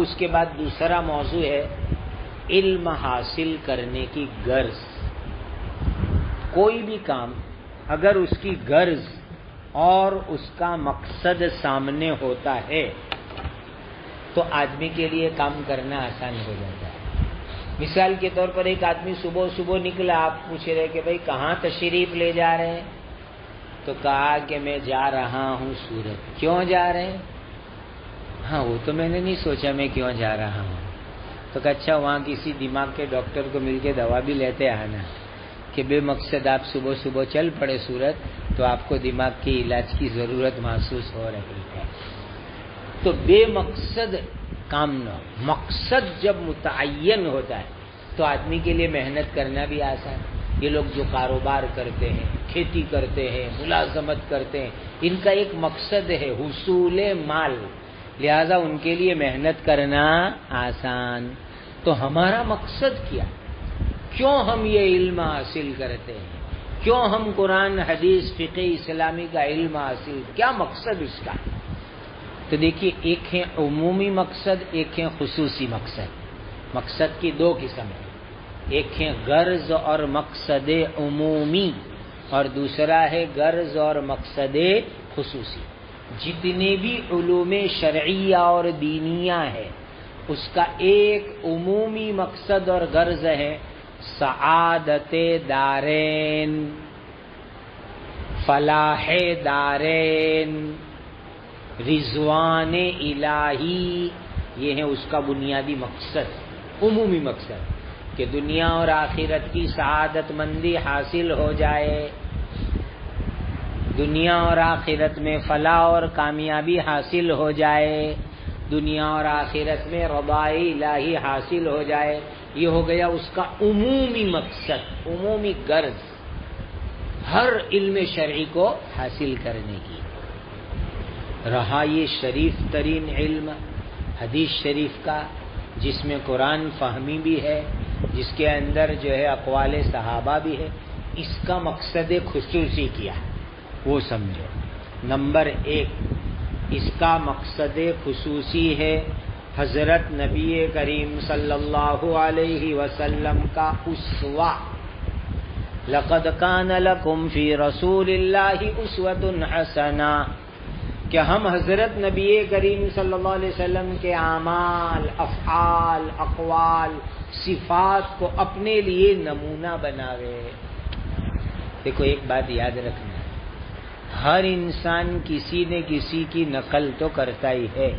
اس کے بعد دوسرا موضوع ہے علم حاصل کرنے کی غرض. کوئی بھی کام اگر اس کی غرض اور اس کا مقصد سامنے ہوتا ہے تو آدمی کے لیے کام کرنا آسان ہو جاتا ہے. مثال کے طور پر ایک آدمی صبح صبح نکلا, آپ پوچھ رہے کہ بھئی کہاں تشریف لے جا رہے ہیں؟ تو کہا کہ میں جا رہا ہوں سورت. کیوں جا رہے ہیں؟ ہاں وہ تو میں نے نہیں سوچا میں کیوں جا رہا ہوں. تو کہا اچھا وہاں کسی دماغ کے ڈاکٹر کو مل کے دوا بھی لیتے آنا کہ بے مقصد آپ صبح صبح چل پڑے سورت تو آپ کو دماغ کے علاج کی ضرورت محسوس ہو رہی ہے. تو بے مقصد کام نہ, مقصد جب متعین ہوتا ہے تو آدمی کے لیے محنت کرنا بھی آسان. یہ لوگ جو کاروبار کرتے ہیں, کھیتی کرتے ہیں, ملازمت کرتے ہیں, ان کا ایک مقصد ہے حصول مال, لہذا ان کے لیے محنت کرنا آسان. تو ہمارا مقصد کیا؟ کیوں ہم یہ علم حاصل کرتے ہیں؟ کیوں ہم قرآن حدیث فقہ اسلامی کا علم حاصل, کیا مقصد اس کا؟ تو دیکھیے ایک ہے عمومی مقصد, ایک ہے خصوصی مقصد. مقصد کی دو قسم ہیں, ایک ہے غرض اور مقصد عمومی اور دوسرا ہے غرض اور مقصد خصوصی. جتنے بھی علوم شرعیہ اور دینیہ ہے اس کا ایک عمومی مقصد اور غرض ہے سعادت دارین, فلاح دارین, رضوان الہی. یہ ہے اس کا بنیادی مقصد, عمومی مقصد کہ دنیا اور آخرت کی سعادت مندی حاصل ہو جائے, دنیا اور آخرت میں فلاح اور کامیابی حاصل ہو جائے, دنیا اور آخرت میں رضائے الہی حاصل ہو جائے. یہ ہو گیا اس کا عمومی مقصد, عمومی غرض ہر علم شرعی کو حاصل کرنے کی. رہا یہ شریف ترین علم حدیث شریف کا جس میں قرآن فہمی بھی ہے, جس کے اندر جو ہے اقوال صحابہ بھی ہے, اس کا مقصد خصوصی کیا وہ سمجھو. نمبر ایک, اس کا مقصد خصوصی ہے حضرت نبی کریم صلی اللہ علیہ وسلم کا اسوہ. لقد کان لکم فی رسول اللہ اسوۃ حسنہ, کہ ہم حضرت نبی کریم صلی اللہ علیہ وسلم کے اعمال, افعال, اقوال, صفات کو اپنے لیے نمونہ بناوے. دیکھو ایک بات یاد رکھنا, ہر انسان کسی نے کسی کی نقل تو کرتا ہی ہے,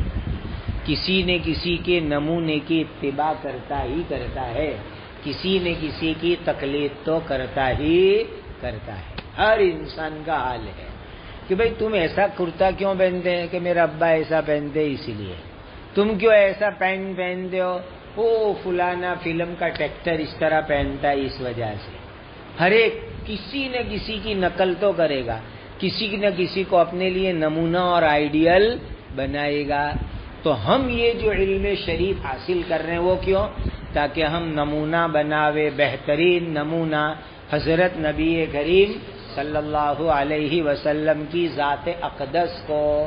کسی نے کسی کے نمونے کی اتباع کرتا ہی کرتا ہے, کسی نے کسی کی تقلید تو کرتا ہی کرتا ہے. ہر انسان کا حال ہے کہ بھئی تم ایسا کرتا کیوں پہنتے ہیں کہ میرا ابا ایسا پہنتے اسی لیے, تم کیوں ایسا پینٹ پہنتے ہو, او فلانا فلم کا ٹیکٹر اس طرح پہنتا ہے اس وجہ سے. ہر ایک کسی نہ کسی کی نقل تو کرے گا, کسی نہ کسی کو اپنے لیے نمونہ اور آئیڈیل بنائے گا. تو ہم یہ جو علم شریف حاصل کر رہے ہیں وہ کیوں؟ تاکہ ہم نمونہ بناوے, بہترین نمونہ حضرت نبی کریم صلی اللہ علیہ وسلم کی ذات اقدس کو.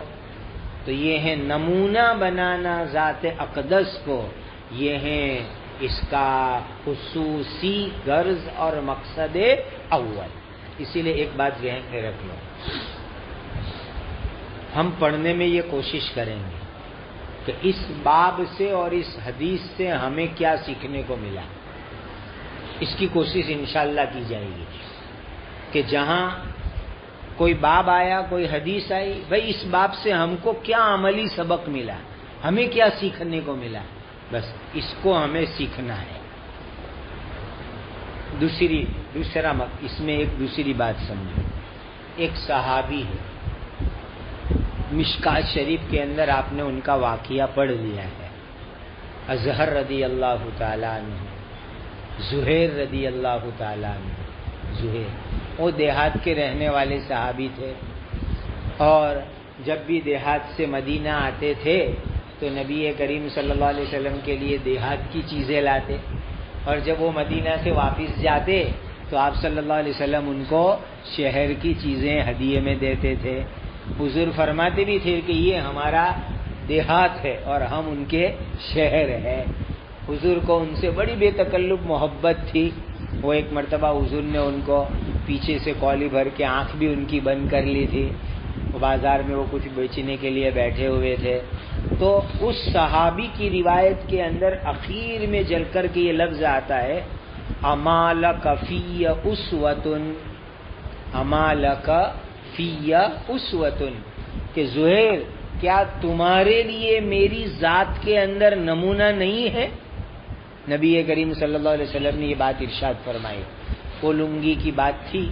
تو یہ ہے نمونہ بنانا ذات اقدس کو, یہ ہے اس کا خصوصی غرض اور مقصد اول. اسی لیے ایک بات ذہن میں رکھ لو, ہم پڑھنے میں یہ کوشش کریں گے کہ اس باب سے اور اس حدیث سے ہمیں کیا سیکھنے کو ملا, اس کی کوشش انشاءاللہ کی جائے گی کہ جہاں کوئی باب آیا, کوئی حدیث آئی, بھئی اس باب سے ہم کو کیا عملی سبق ملا, ہمیں کیا سیکھنے کو ملا, بس اس کو ہمیں سیکھنا ہے. دوسرا اس میں ایک دوسری بات سمجھو. ایک صحابی ہے, مشکات شریف کے اندر آپ نے ان کا واقعہ پڑھ لیا ہے, اظہر رضی اللہ تعالیٰ عنہ, زہیر رضی اللہ تعالیٰ عنہ. زہیر وہ دیہات کے رہنے والے صحابی تھے, اور جب بھی دیہات سے مدینہ آتے تھے تو نبی کریم صلی اللہ علیہ وسلم کے لیے دیہات کی چیزیں لاتے, اور جب وہ مدینہ سے واپس جاتے تو آپ صلی اللہ علیہ وسلم ان کو شہر کی چیزیں ہدیے میں دیتے تھے. حضور فرماتے بھی تھے کہ یہ ہمارا دیہات ہے اور ہم ان کے شہر ہیں۔ حضور کو ان سے بڑی بے تکلف محبت تھی۔ وہ ایک مرتبہ حضور نے ان کو پیچھے سے کولی بھر کے آنکھ بھی ان کی بند کر لی تھی، بازار میں وہ کچھ بیچنے کے لیے بیٹھے ہوئے تھے، تو اس صحابی کی روایت کے اندر اخیر میں جل کر کے یہ لفظ آتا ہے اما لک فی اسوۃ، اما لک فی اسوۃ، کہ زہیر کیا تمہارے لیے میری ذات کے اندر نمونہ نہیں ہے؟ نبی کریم صلی اللہ علیہ وسلم نے یہ بات ارشاد فرمائی۔ وہ لنگی کی بات تھی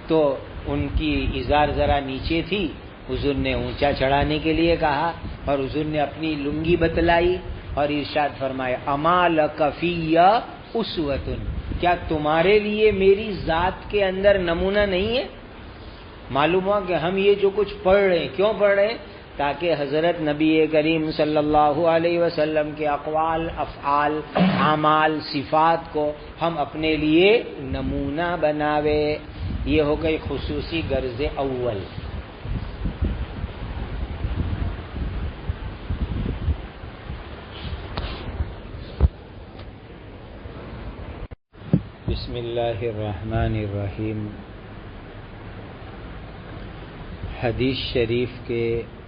تو ان کی ازار ذرا نیچے تھی، حضور نے اونچا چڑھانے کے لیے کہا اور حضور نے اپنی لنگی بتلائی اور ارشاد فرمایا اما لک فی اسوۃ، کیا تمہارے لیے میری ذات کے اندر نمونہ نہیں ہے؟ معلوم ہوا کہ ہم یہ جو کچھ پڑھ رہے ہیں کیوں پڑھ رہے ہیں؟ تاکہ حضرت نبی کریم صلی اللہ علیہ وسلم کے اقوال، افعال، اعمال، صفات کو ہم اپنے لیے نمونہ بناوے۔ یہ ہو گئی خصوصی غرض اول۔ بسم اللہ الرحمن الرحیم۔ حدیث شریف کے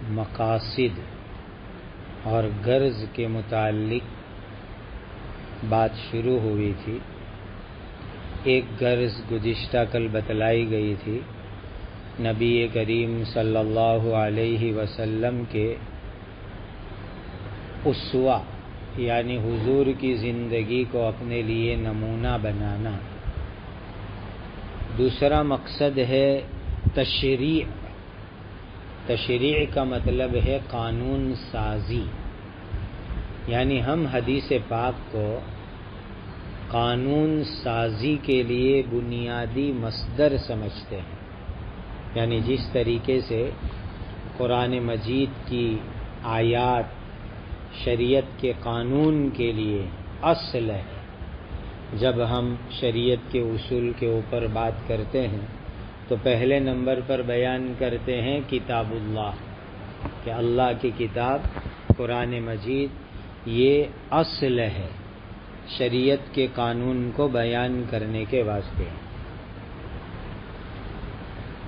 مقاصد اور غرض کے متعلق بات شروع ہوئی تھی۔ ایک غرض گزشتہ کل بتلائی گئی تھی، نبی کریم صلی اللہ علیہ وسلم کے اسوہ یعنی حضور کی زندگی کو اپنے لیے نمونہ بنانا۔ دوسرا مقصد ہے تشریع۔ تشریع کا مطلب ہے قانون سازی، یعنی ہم حدیث پاک کو قانون سازی کے لیے بنیادی مصدر سمجھتے ہیں، یعنی جس طریقے سے قرآن مجید کی آیات شریعت کے قانون کے لیے اصل ہے۔ جب ہم شریعت کے اصول کے اوپر بات کرتے ہیں تو پہلے نمبر پر بیان کرتے ہیں کتاب اللہ، کہ اللہ کی کتاب قرآن مجید یہ اصل ہے شریعت کے قانون کو بیان کرنے کے واسطے۔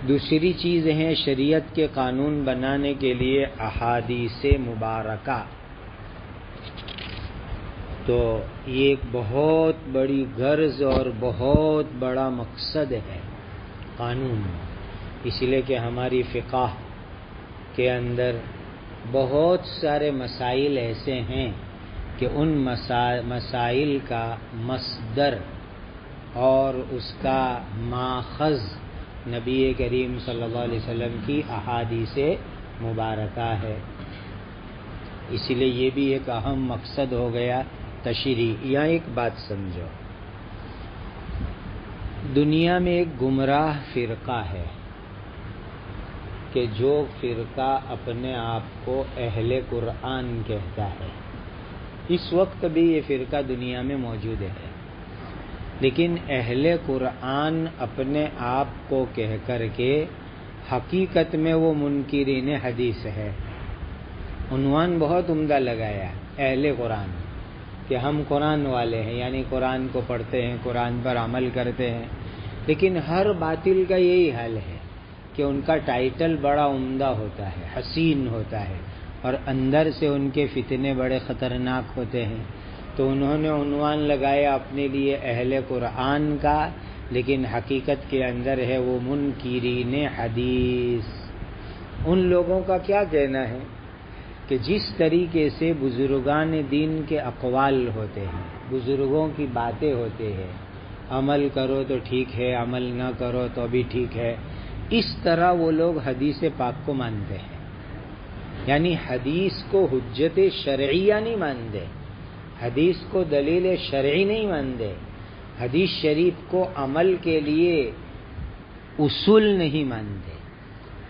دوسری چیز ہے شریعت کے قانون بنانے کے لیے احادیث مبارکہ۔ تو یہ ایک بہت بڑی غرض اور بہت بڑا مقصد ہے قانون، اس لیے کہ ہماری فقہ کے اندر بہت سارے مسائل ایسے ہیں کہ ان مسائل کا مصدر اور اس کا ماخذ نبی کریم صلی اللہ علیہ وسلم کی احادیث مبارکہ ہے۔ اس لیے یہ بھی ایک اہم مقصد ہو گیا تشریع۔ یہاں ایک بات سمجھو، دنیا میں ایک گمراہ فرقہ ہے کہ جو فرقہ اپنے آپ کو اہل قرآن کہتا ہے۔ اس وقت بھی یہ فرقہ دنیا میں موجود ہے، لیکن اہل قرآن اپنے آپ کو کہہ کر کے حقیقت میں وہ منکرین حدیث ہے۔ عنوان بہت عمدہ لگایا اہل قرآن، کہ ہم قرآن والے ہیں، یعنی قرآن کو پڑھتے ہیں، قرآن پر عمل کرتے ہیں۔ لیکن ہر باطل کا یہی حال ہے کہ ان کا ٹائٹل بڑا عمدہ ہوتا ہے، حسین ہوتا ہے، اور اندر سے ان کے فتنے بڑے خطرناک ہوتے ہیں۔ تو انہوں نے عنوان لگایا اپنے لیے اہل قرآن کا، لیکن حقیقت کے اندر ہے وہ منکرین حدیث۔ ان لوگوں کا کیا کہنا ہے کہ جس طریقے سے بزرگان دین کے اقوال ہوتے ہیں، بزرگوں کی باتیں ہوتے ہیں، عمل کرو تو ٹھیک ہے، عمل نہ کرو تو بھی ٹھیک ہے، اس طرح وہ لوگ حدیث پاک کو مانتے ہیں۔ یعنی حدیث کو حجت شرعیہ نہیں مانتے، حدیث کو دلیل شرعی نہیں مانتے، حدیث شریف کو عمل کے لیے اصول نہیں مانتے،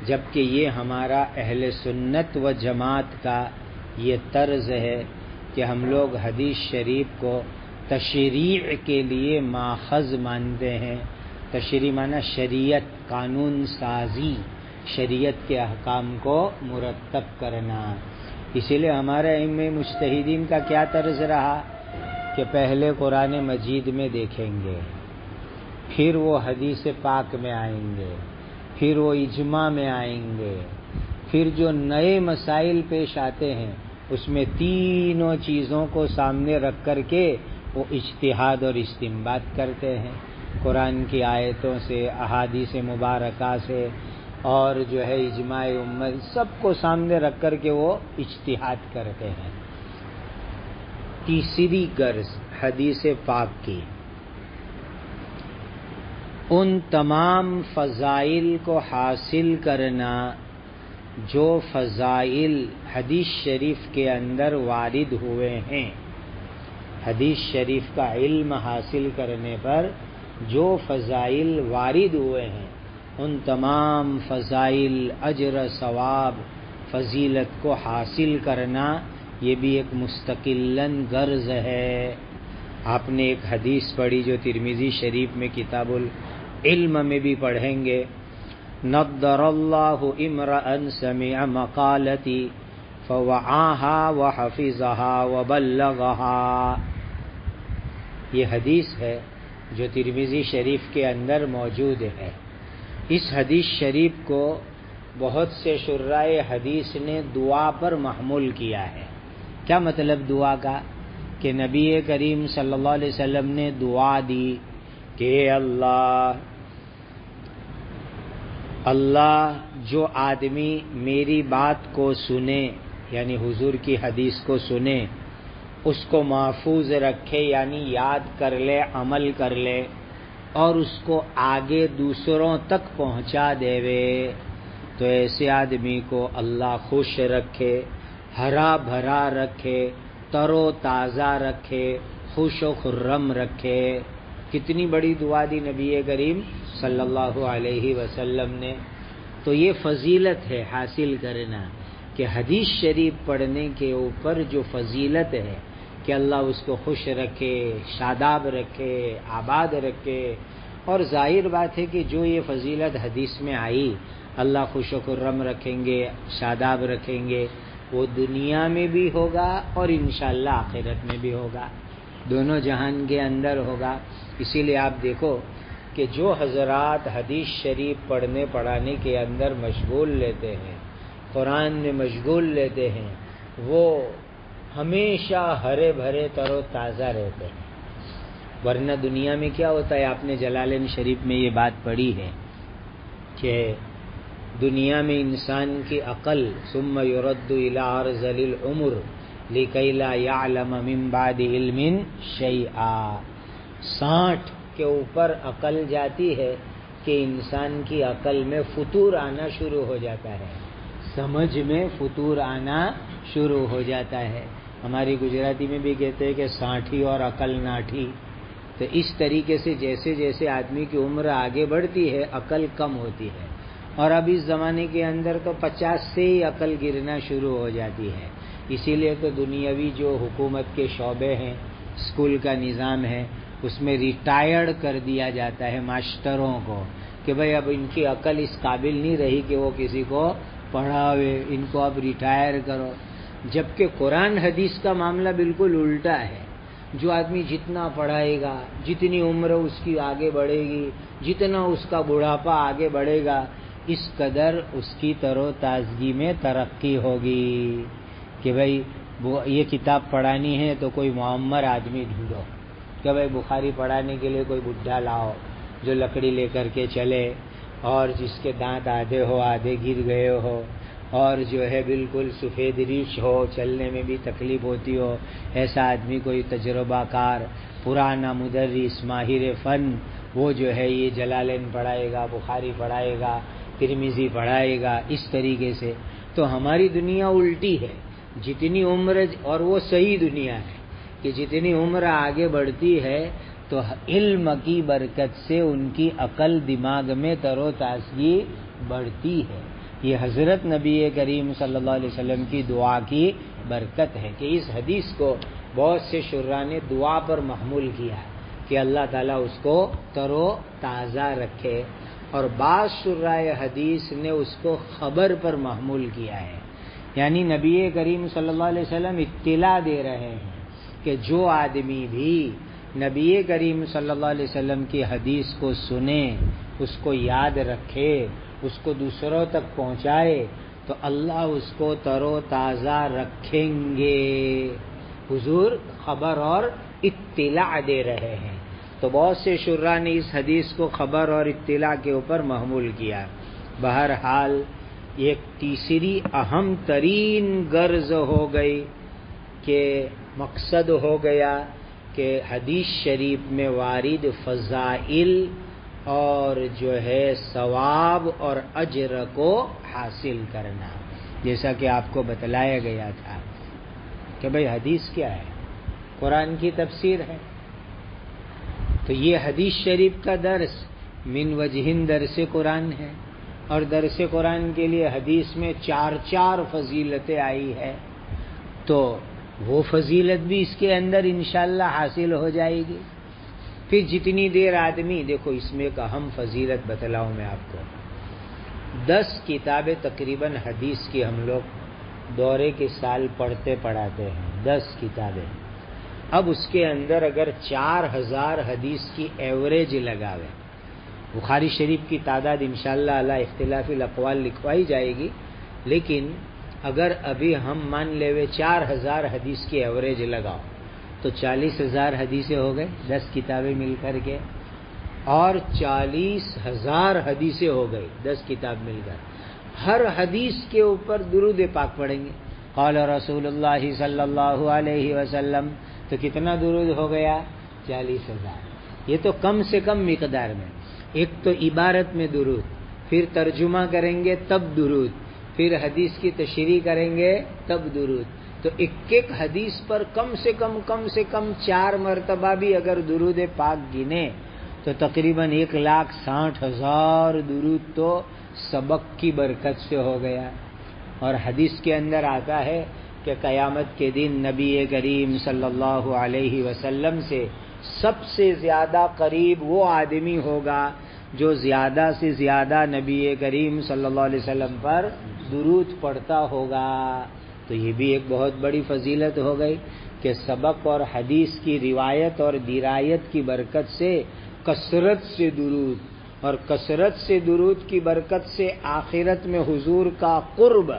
جبکہ یہ ہمارا اہل سنت و جماعت کا یہ طرز ہے کہ ہم لوگ حدیث شریف کو تشریع کے لیے ماخذ مانتے ہیں۔ تشریع معنی شریعت، قانون سازی، شریعت کے احکام کو مرتب کرنا۔ اسی لیے ہمارے ائمہ مجتہدین کا کیا طرز رہا کہ پہلے قرآن مجید میں دیکھیں گے، پھر وہ حدیث پاک میں آئیں گے، پھر وہ اجماع میں آئیں گے، پھر جو نئے مسائل پیش آتے ہیں اس میں تینوں چیزوں کو سامنے رکھ کر کے وہ اجتہاد اور استنباط کرتے ہیں، قرآن کی آیتوں سے، احادیث مبارکہ سے، اور جو ہے اجماع امت، سب کو سامنے رکھ کر کے وہ اجتہاد کرتے ہیں۔ تیسری غرض حدیث پاک کی ان تمام فضائل کو حاصل کرنا جو فضائل حدیث شریف کے اندر وارد ہوئے ہیں، حدیث شریف کا علم حاصل کرنے پر جو فضائل وارد ہوئے ہیں ان تمام فضائل، اجر، ثواب، فضیلت کو حاصل کرنا یہ بھی ایک مستقلاً غرض ہے۔ آپ نے ایک حدیث پڑھی جو ترمذی شریف میں کتاب العلم میں بھی پڑھیں گے، نضر اللہ امرأ سمع مقالتی فوعاها وحفظها وبلغها، یہ حدیث ہے جو ترمذی شریف کے اندر موجود ہے۔ اس حدیث شریف کو بہت سے شرائع حدیث نے دعا پر محمول کیا ہے۔ کیا مطلب دعا کا؟ کہ نبی کریم صلی اللہ علیہ وسلم نے دعا دی کہ اللہ جو آدمی میری بات کو سنے، یعنی حضور کی حدیث کو سنے، اس کو محفوظ رکھے، یعنی یاد کر لے، عمل کر لے، اور اس کو آگے دوسروں تک پہنچا دے وے، تو ایسے آدمی کو اللہ خوش رکھے، ہرا بھرا رکھے، تر و تازہ رکھے، خوش و خرم رکھے۔ کتنی بڑی دعا دی نبی کریم صلی اللہ علیہ وسلم نے۔ تو یہ فضیلت ہے حاصل کرنا کہ حدیث شریف پڑھنے کے اوپر جو فضیلت ہے کہ اللہ اس کو خوش رکھے، شاداب رکھے، آباد رکھے، اور ظاہر بات ہے کہ جو یہ فضیلت حدیث میں آئی، اللہ خوش و خرم رکھیں گے، شاداب رکھیں گے، وہ دنیا میں بھی ہوگا اور انشاءاللہ آخرت میں بھی ہوگا، دونوں جہان کے اندر ہوگا۔ اسی لیے آپ دیکھو کہ جو حضرات حدیث شریف پڑھنے پڑھانے کے اندر مشغول لیتے ہیں، قرآن میں مشغول لیتے ہیں، وہ ہمیشہ ہرے بھرے تر و تازہ رہتے ہیں۔ ورنہ دنیا میں کیا ہوتا ہے، آپ نے جلالین شریف میں یہ بات پڑھی ہے کہ دنیا میں انسان کی عقل ثم يرد الى ارذل العمر لكي لا يعلم من بعد علم شيئا، 60 کے اوپر عقل جاتی ہے کہ انسان کی عقل میں فتور آنا شروع ہو جاتا ہے، سمجھ میں فتور آنا شروع ہو جاتا ہے۔ ہماری گجراتی میں بھی کہتے ہیں کہ سانٹھی اور عقل ناٹھی۔ تو اس طریقے سے جیسے جیسے آدمی کی عمر آگے بڑھتی ہے عقل کم ہوتی ہے، اور اب اس زمانے کے اندر تو 50 سے ہی عقل گرنا شروع ہو جاتی ہے۔ اسی لیے تو دنیاوی جو حکومت کے شعبے ہیں، اسکول کا نظام ہے، اس میں ریٹائرڈ کر دیا جاتا ہے ماسٹروں کو کہ بھئی اب ان کی عقل اس قابل نہیں رہی کہ وہ کسی کو پڑھاوے، ان کو اب ریٹائر کرو۔ جبکہ قرآن حدیث کا معاملہ بالکل الٹا ہے، جو آدمی جتنا پڑھائے گا، جتنی عمر اس کی آگے بڑھے گی، جتنا اس کا بڑھاپا آگے بڑھے گا، اس قدر اس کی تر و تازگی میں ترقی ہوگی کہ بھئی یہ کتاب پڑھانی ہے تو کوئی معمر آدمی ڈھونڈو، کہ بھئی بخاری پڑھانے کے لیے کوئی بڈھا لاؤ جو لکڑی لے کر کے چلے، اور جس کے دانت آدھے ہو، آدھے گر گئے ہو، اور جو ہے بالکل سفید ریش ہو، چلنے میں بھی تکلیف ہوتی ہو، ایسا آدمی کوئی تجربہ کار پرانا مدرس ماہر فن وہ جو ہے یہ جلالین پڑھائے گا، بخاری پڑھائے گا، ترمذی پڑھائے گا، اس طریقے سے۔ تو ہماری دنیا الٹی ہے، جتنی عمر، اور وہ صحیح دنیا ہے کہ جتنی عمر آگے بڑھتی ہے تو علم کی برکت سے ان کی عقل دماغ میں تر و تازگی بڑھتی ہے۔ یہ حضرت نبی کریم صلی اللہ علیہ وسلم کی دعا کی برکت ہے کہ اس حدیث کو بہت سے شراح نے دعا پر محمول کیا ہے کہ اللہ تعالیٰ اس کو تر و تازہ رکھے، اور بعض شراح حدیث نے اس کو خبر پر محمول کیا ہے یعنی نبی کریم صلی اللہ علیہ وسلم اطلاع دے رہے ہیں کہ جو آدمی بھی نبی کریم صلی اللہ علیہ وسلم کی حدیث کو سنے، اس کو یاد رکھے، اس کو دوسروں تک پہنچائے تو اللہ اس کو تر و تازہ رکھیں گے۔ حضور خبر اور اطلاع دے رہے ہیں، تو بہت سے شراح نے اس حدیث کو خبر اور اطلاع کے اوپر محمول کیا۔ بہرحال ایک تیسری اہم ترین غرض ہو گئی کہ مقصد ہو گیا کہ حدیث شریف میں وارد فضائل اور جو ہے ثواب اور اجر کو حاصل کرنا، جیسا کہ آپ کو بتلایا گیا تھا کہ بھئی حدیث کیا ہے؟ قرآن کی تفسیر ہے۔ تو یہ حدیث شریف کا درس من وجہن درس قرآن ہے، اور درس قرآن کے لیے حدیث میں 4 فضیلتیں آئی ہے، تو وہ فضیلت بھی اس کے اندر انشاءاللہ حاصل ہو جائے گی۔ پھر جتنی دیر آدمی، دیکھو اس میں ایک اہم فضیلت بتلاؤں میں آپ کو، 10 کتابیں تقریباً حدیث کی ہم لوگ دورے کے سال پڑھاتے ہیں، 10 کتابیں۔ اب اس کے اندر اگر 4000 حدیث کی ایوریج لگاوے، بخاری شریف کی تعداد انشاءاللہ علی اختلاف الاقوال لکھوائی جائے گی، لیکن اگر ابھی ہم مان لیوے 4000 حدیث کی ایوریج لگاؤ تو 40,000 حدیثیں ہو گئے 10 کتابیں مل کر کے، اور 40,000 حدیثیں ہو گئی 10 کتاب مل کر۔ ہر حدیث کے اوپر درود پاک پڑھیں گے، قال رسول اللہ صلی اللہ علیہ وسلم، تو کتنا درود ہو گیا؟ 40,000۔ یہ تو کم سے کم مقدار میں، ایک تو عبارت میں درود، پھر ترجمہ کریں گے تب درود، پھر حدیث کی تشریح کریں گے تب درود، تو ایک حدیث پر کم سے کم 4 مرتبہ بھی اگر درود پاک گنے تو تقریباً 1,60,000 درود تو سبق کی برکت سے ہو گیا۔ اور حدیث کے اندر آتا ہے کہ قیامت کے دن نبی کریم صلی اللہ علیہ وسلم سب سے زیادہ قریب وہ آدمی ہوگا جو زیادہ سے زیادہ نبی کریم صلی اللہ علیہ وسلم پر درود پڑھتا ہوگا۔ تو یہ بھی ایک بہت بڑی فضیلت ہو گئی کہ سبق اور حدیث کی روایت اور درایت کی برکت سے کثرت سے درود، اور کثرت سے درود کی برکت سے آخرت میں حضور کا قرب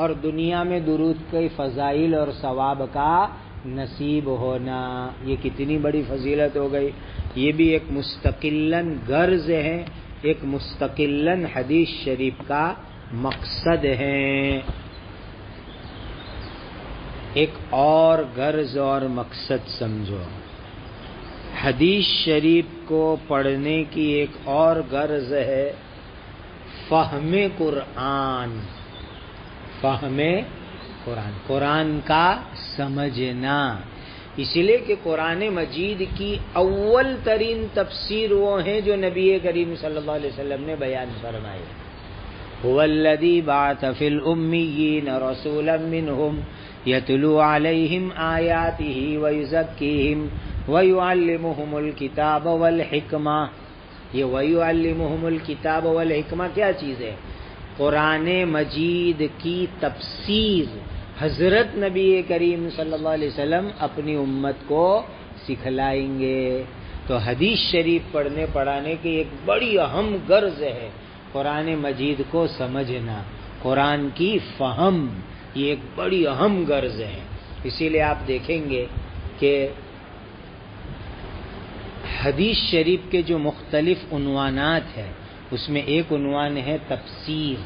اور دنیا میں درود کے فضائل اور ثواب کا نصیب ہونا، یہ کتنی بڑی فضیلت ہو گئی۔ یہ بھی ایک مستقلاً غرض ہے، ایک مستقلاً حدیث شریف کا مقصد ہے۔ ایک اور غرض اور مقصد سمجھو، حدیث شریف کو پڑھنے کی ایک اور غرض ہے فہم قرآن، فہم قرآن، قرآن کا سمجھنا۔ اس لیے کہ قرآن مجید کی اول ترین تفسیر وہ ہیں جو نبی کریم صلی اللہ علیہ وسلم نے بیان فرمائے۔ هو الذی بعث فی الامیین رسولا منہم یتلو علیہم آیاتہ ویزکیہم ویعلمہم الکتاب والحکمہ۔ یہ ویعلمہم الکتاب والحکمہ کیا چیز ہے؟ قرآن مجید کی تفسیر حضرت نبی کریم صلی اللہ علیہ وسلم اپنی امت کو سکھلائیں گے۔ تو حدیث شریف پڑھنے پڑھانے کی ایک بڑی اہم غرض ہے قرآن مجید کو سمجھنا، قرآن کی فہم، یہ ایک بڑی اہم غرض ہے۔ اسی لیے آپ دیکھیں گے کہ حدیث شریف کے جو مختلف عنوانات ہیں اس میں ایک عنوان ہے تفسیر۔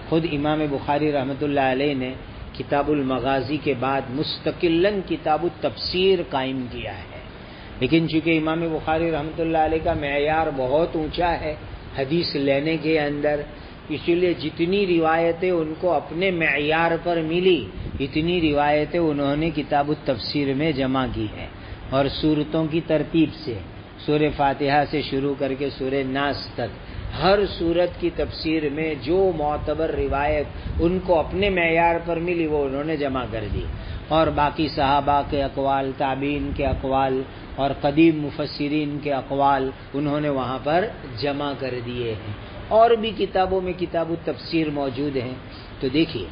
خود امام بخاری رحمۃ اللہ علیہ نے کتاب المغازی کے بعد مستقلاً کتاب التفسیر قائم کیا ہے، لیکن چونکہ امام بخاری رحمۃ اللہ علیہ کا معیار بہت اونچا ہے حدیث لینے کے اندر، اسی لیے جتنی روایتیں ان کو اپنے معیار پر ملی اتنی روایتیں انہوں نے کتاب التفسیر میں جمع کی ہیں، اور سورتوں کی ترتیب سے سورہ فاتحہ سے شروع کر کے سورہ ناس تک ہر سورت کی تفسیر میں جو معتبر روایت ان کو اپنے معیار پر ملی وہ انہوں نے جمع کر دی، اور باقی صحابہ کے اقوال، تابعین کے اقوال اور قدیم مفسرین کے اقوال انہوں نے وہاں پر جمع کر دیے ہیں، اور بھی کتابوں میں کتاب التفسیر موجود ہیں۔ تو دیکھیے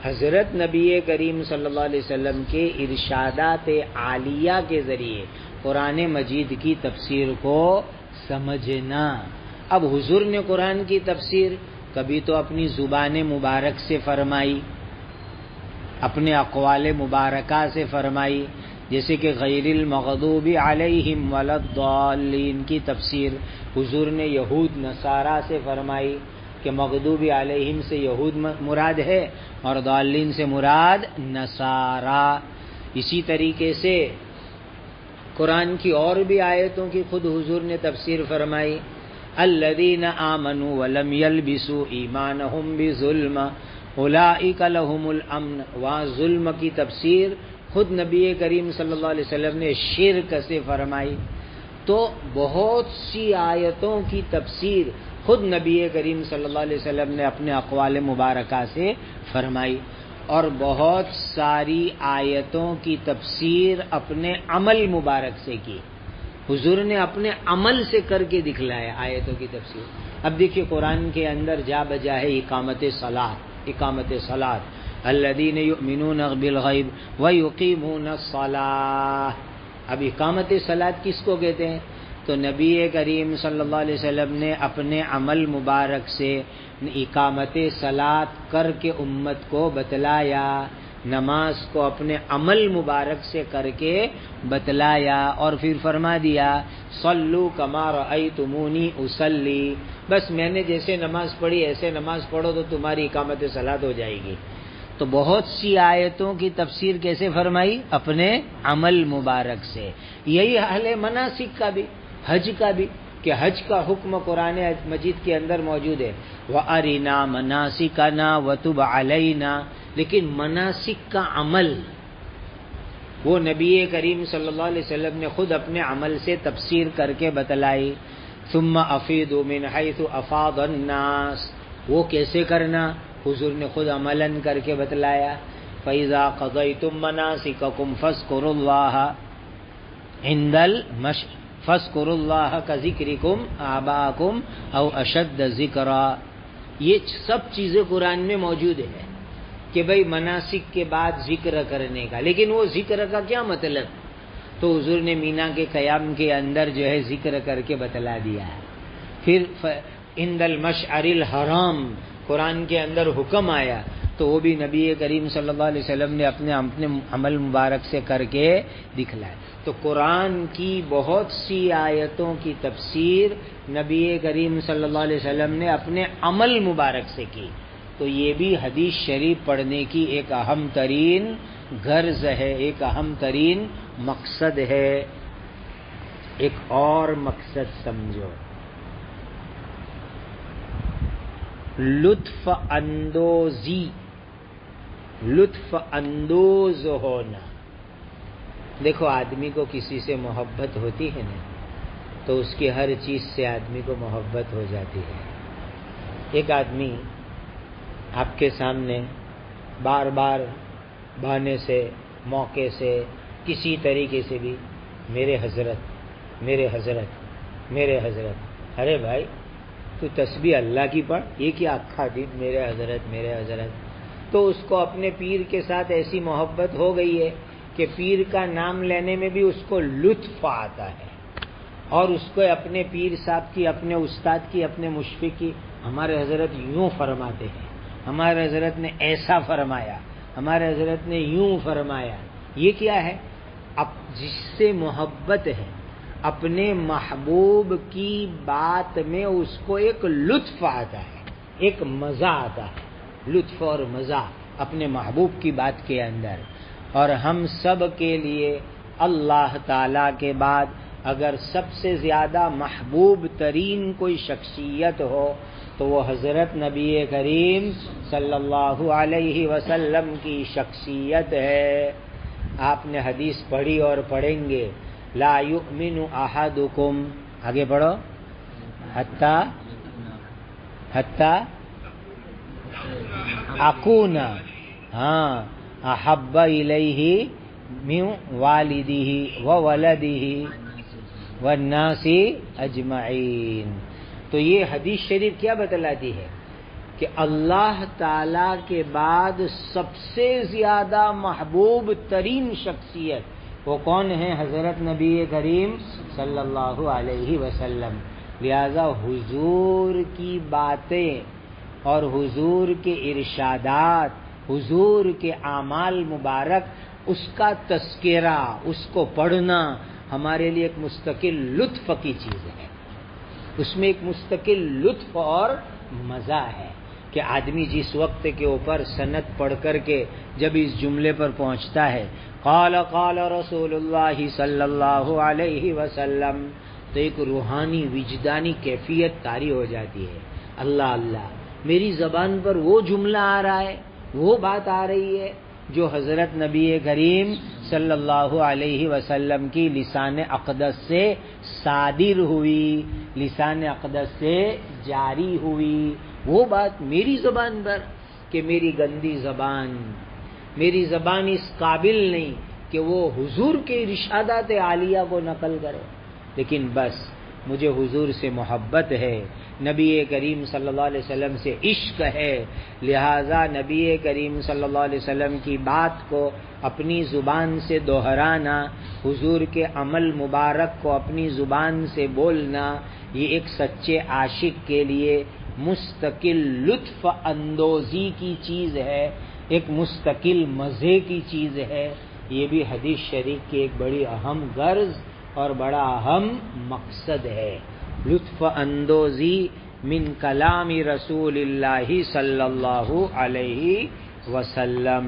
حضرت نبی کریم صلی اللہ علیہ وسلم کے ارشادات عالیہ کے ذریعے قرآن مجید کی تفسیر کو سمجھنا. اب حضور نے قرآن کی تفسیر کبھی تو اپنی زبان مبارک سے فرمائی، اپنے اقوال مبارکہ سے فرمائی، جیسے کہ غیر المغضوب علیہم ولا الضالین کی تفسیر حضور نے یہود نصارہ سے فرمائی کہ مغضوب علیہم سے یہود مراد ہے اور ضالین سے مراد نصارہ. اسی طریقے سے قرآن کی اور بھی آیتوں کی خود حضور نے تفسیر فرمائی. الذین آمنوا ولم یلبسوا ایمانہم بظلم اولئک لہم الامن. وہاں ظلم کی تفسیر خود نبی کریم صلی اللہ علیہ وسلم نے شرک سے فرمائی. تو بہت سی آیتوں کی تفسیر خود نبی کریم صلی اللہ علیہ وسلم نے اپنے اقوال مبارکہ سے فرمائی، اور بہت ساری آیتوں کی تفسیر اپنے عمل مبارک سے کی. حضور نے اپنے عمل سے کر کے دکھلایا آیتوں کی تفسیر. اب دیکھیے قرآن کے اندر جا بجا ہے اقامت صلاۃ الذین یؤمنون بالغیب ویقیمون الصلاۃ. اب اقامت صلاۃ کس کو کہتے ہیں؟ تو نبی کریم صلی اللہ علیہ وسلم نے اپنے عمل مبارک سے اقامت صلاۃ کر کے امت کو بتلایا، نماز کو اپنے عمل مبارک سے کر کے بتلایا، اور پھر فرما دیا صلو کما رأیتمونی اصلی. بس میں نے جیسے نماز پڑھی ایسے نماز پڑھو تو تمہاری اقامت صلاۃ ہو جائے گی. تو بہت سی آیتوں کی تفسیر کیسے فرمائی؟ اپنے عمل مبارک سے. یہی حال ہے مناسک کا بھی، حج کا بھی، کہ حج کا حکم قرآن مجید کے اندر موجود ہے وَأَرِنَا مَنَاسِكَنَا وَتُبْ عَلَيْنَا. لیکن مناسک کا عمل وہ نبی کریم صلی اللہ علیہ وسلم نے خود اپنے عمل سے تفسیر کر کے بتلائی. ثُمَّ أَفِيضُوا مِنْ حَيْثُ أَفَاضَ النَّاسِ. وہ کیسے کرنا حضور نے خود عملاً کر کے بتلایا. فَإِذَا قَضَيْتُم مَّنَاسِكَكُمْ فَاذْكُرُوا اللَّهَ عِندَ الْمَشْعَرِ فَاذْكُرُوا اللَّهَ كَذِكْرِكُمْ آبَاءَكُمْ أَوْ أَشَدَّ ذِكْرًا. یہ سب چیزیں قرآن میں موجود ہیں کہ بھئی مناسک کے بعد ذکر کرنے کا. لیکن وہ ذکر کا کیا مطلب؟ تو حضور نے مینا کے قیام کے اندر جو ہے ذکر کر کے بتلا دیا ہے. پھر عند المشعر الحرام قرآن کے اندر حکم آیا تو وہ بھی نبی کریم صلی اللہ علیہ وسلم نے اپنے عمل مبارک سے کر کے دکھلایا. تو قرآن کی بہت سی آیتوں کی تفسیر نبی کریم صلی اللہ علیہ وسلم نے اپنے عمل مبارک سے کی. تو یہ بھی حدیث شریف پڑھنے کی ایک اہم ترین غرض ہے، ایک اہم ترین مقصد ہے. ایک اور مقصد سمجھو، لطف اندوز ہونا. دیکھو آدمی کو کسی سے محبت ہوتی ہے نا تو اس کی ہر چیز سے آدمی کو محبت ہو جاتی ہے. ایک آدمی آپ کے سامنے بار بار بہانے سے، موقع سے، کسی طریقے سے بھی میرے حضرت میرے حضرت میرے حضرت، ارے بھائی تو تسبیح اللہ کی پڑھ، یہ کیا اکھا دن میرے حضرت میرے حضرت. تو اس کو اپنے پیر کے ساتھ ایسی محبت ہو گئی ہے کہ پیر کا نام لینے میں بھی اس کو لطف آتا ہے، اور اس کو اپنے پیر صاحب کی، اپنے استاد کی، اپنے مشفق کی، ہمارے حضرت یوں فرماتے ہیں، ہمارے حضرت نے ایسا فرمایا، ہمارے حضرت نے یوں فرمایا. یہ کیا ہے؟ اب جس سے محبت ہے اپنے محبوب کی بات میں اس کو ایک لطف آتا ہے، ایک مزہ آتا ہے، لطف اور مزہ اپنے محبوب کی بات کے اندر. اور ہم سب کے لیے اللہ تعالی کے بعد اگر سب سے زیادہ محبوب ترین کوئی شخصیت ہو تو وہ حضرت نبی کریم صلی اللہ علیہ وسلم کی شخصیت ہے. آپ نے حدیث پڑھی اور پڑھیں گے، لا یؤمن احدکم، آگے پڑھو، حتی اکون احب الیہ من والدہ وولدہ والناس اجمعین. تو یہ حدیث شریف کیا بتلاتی ہے کہ اللہ تعالی کے بعد سب سے زیادہ محبوب ترین شخصیت وہ کون ہے؟ حضرت نبی کریم صلی اللہ علیہ وسلم. لہذا حضور کی باتیں اور حضور کے ارشادات، حضور کے اعمال مبارک، اس کا تذکرہ، اس کو پڑھنا ہمارے لیے ایک مستقل لطف کی چیز ہے. اس میں ایک مستقل لطف اور مزہ ہے کہ آدمی جس وقت کے اوپر سند پڑھ کر کے جب اس جملے پر پہنچتا ہے قال قال رسول اللہ صلی اللہ علیہ وسلم، تو ایک روحانی وجدانی کیفیت طاری ہو جاتی ہے. اللہ اللہ، میری زبان پر وہ جملہ آ رہا ہے، وہ بات آ رہی ہے جو حضرت نبی کریم صلی اللہ علیہ وسلم کی لسان اقدس سے صادر ہوئی، لسان اقدس سے جاری ہوئی. وہ بات میری زبان پر کہ میری گندی زبان، میری زبان اس قابل نہیں کہ وہ حضور کے ارشادات عالیہ کو نقل کرے، لیکن بس مجھے حضور سے محبت ہے، نبی کریم صلی اللہ علیہ وسلم سے عشق ہے، لہذا نبی کریم صلی اللہ علیہ وسلم کی بات کو اپنی زبان سے دہرانا، حضور کے عمل مبارک کو اپنی زبان سے بولنا، یہ ایک سچے عاشق کے لیے مستقل لطف اندوزی کی چیز ہے، ایک مستقل مزے کی چیز ہے. یہ بھی حدیث شریف کی ایک بڑی اہم غرض اور بڑا اہم مقصد ہے. لطف اندوزی من کلام رسول اللہ صلی اللہ علیہ وسلم.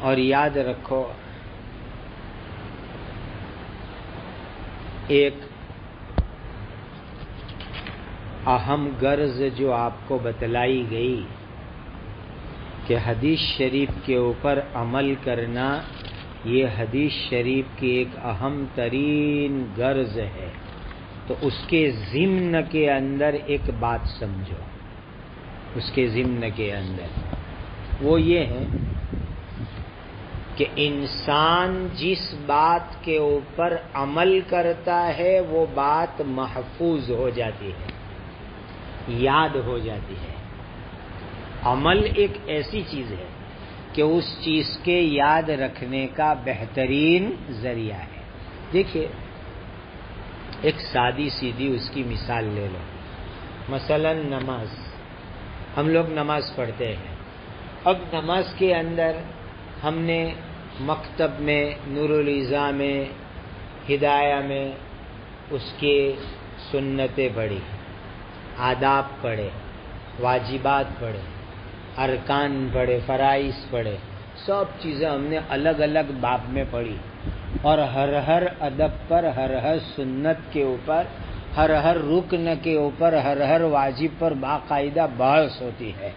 اور یاد رکھو، ایک اہم غرض جو آپ کو بتلائی گئی کہ حدیث شریف کے اوپر عمل کرنا، یہ حدیث شریف کی ایک اہم ترین غرض ہے. تو اس کے ضمن کے اندر ایک بات سمجھو، اس کے ضمن کے اندر وہ یہ ہے کہ انسان جس بات کے اوپر عمل کرتا ہے وہ بات محفوظ ہو جاتی ہے، یاد ہو جاتی ہے. عمل ایک ایسی چیز ہے کہ اس چیز کے یاد رکھنے کا بہترین ذریعہ ہے. دیکھیے، ایک سادی سیدھی اس کی مثال لے لو. مثلا نماز، ہم لوگ نماز پڑھتے ہیں. اب نماز کے اندر ہم نے مکتب میں، نور الازا میں، ہدایہ میں اس کے سنتیں پڑھی، آداب پڑھے، واجبات پڑھے، ارکان پڑھے، فرائض پڑھے، سب چیزیں ہم نے الگ الگ باب میں پڑھی. اور ہر ادب پر، ہر سنت کے اوپر، ہر رکن کے اوپر، ہر واجب پر باقاعدہ بحث ہوتی ہے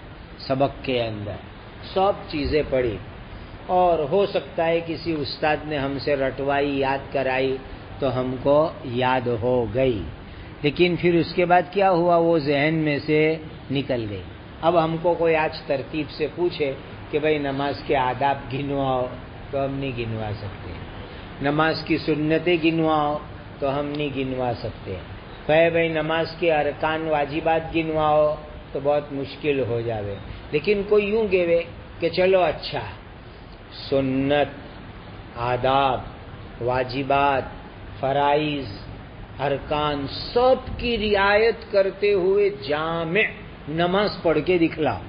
سبق کے اندر. سب چیزیں پڑھی، اور ہو سکتا ہے کسی استاد نے ہم سے رٹوائی، یاد کرائی تو ہم کو یاد ہو گئی، لیکن پھر اس کے بعد کیا ہوا؟ وہ ذہن میں سے نکل گئی. اب ہم کو کوئی آج ترتیب سے پوچھے کہ بھئی نماز کے آداب گنواؤ تو ہم نہیں گنوا سکتے، نماز کی سنتیں گنواؤ تو ہم نہیں گنوا سکتے. بھئی نماز کے ارکان واجبات گنواؤ تو بہت مشکل ہو جاوے. لیکن کوئی یوں گے کہ چلو اچھا، سنت، آداب، واجبات، فرائض، ارکان سب کی رعایت کرتے ہوئے جامع نماز پڑھ کے دکھلاؤ،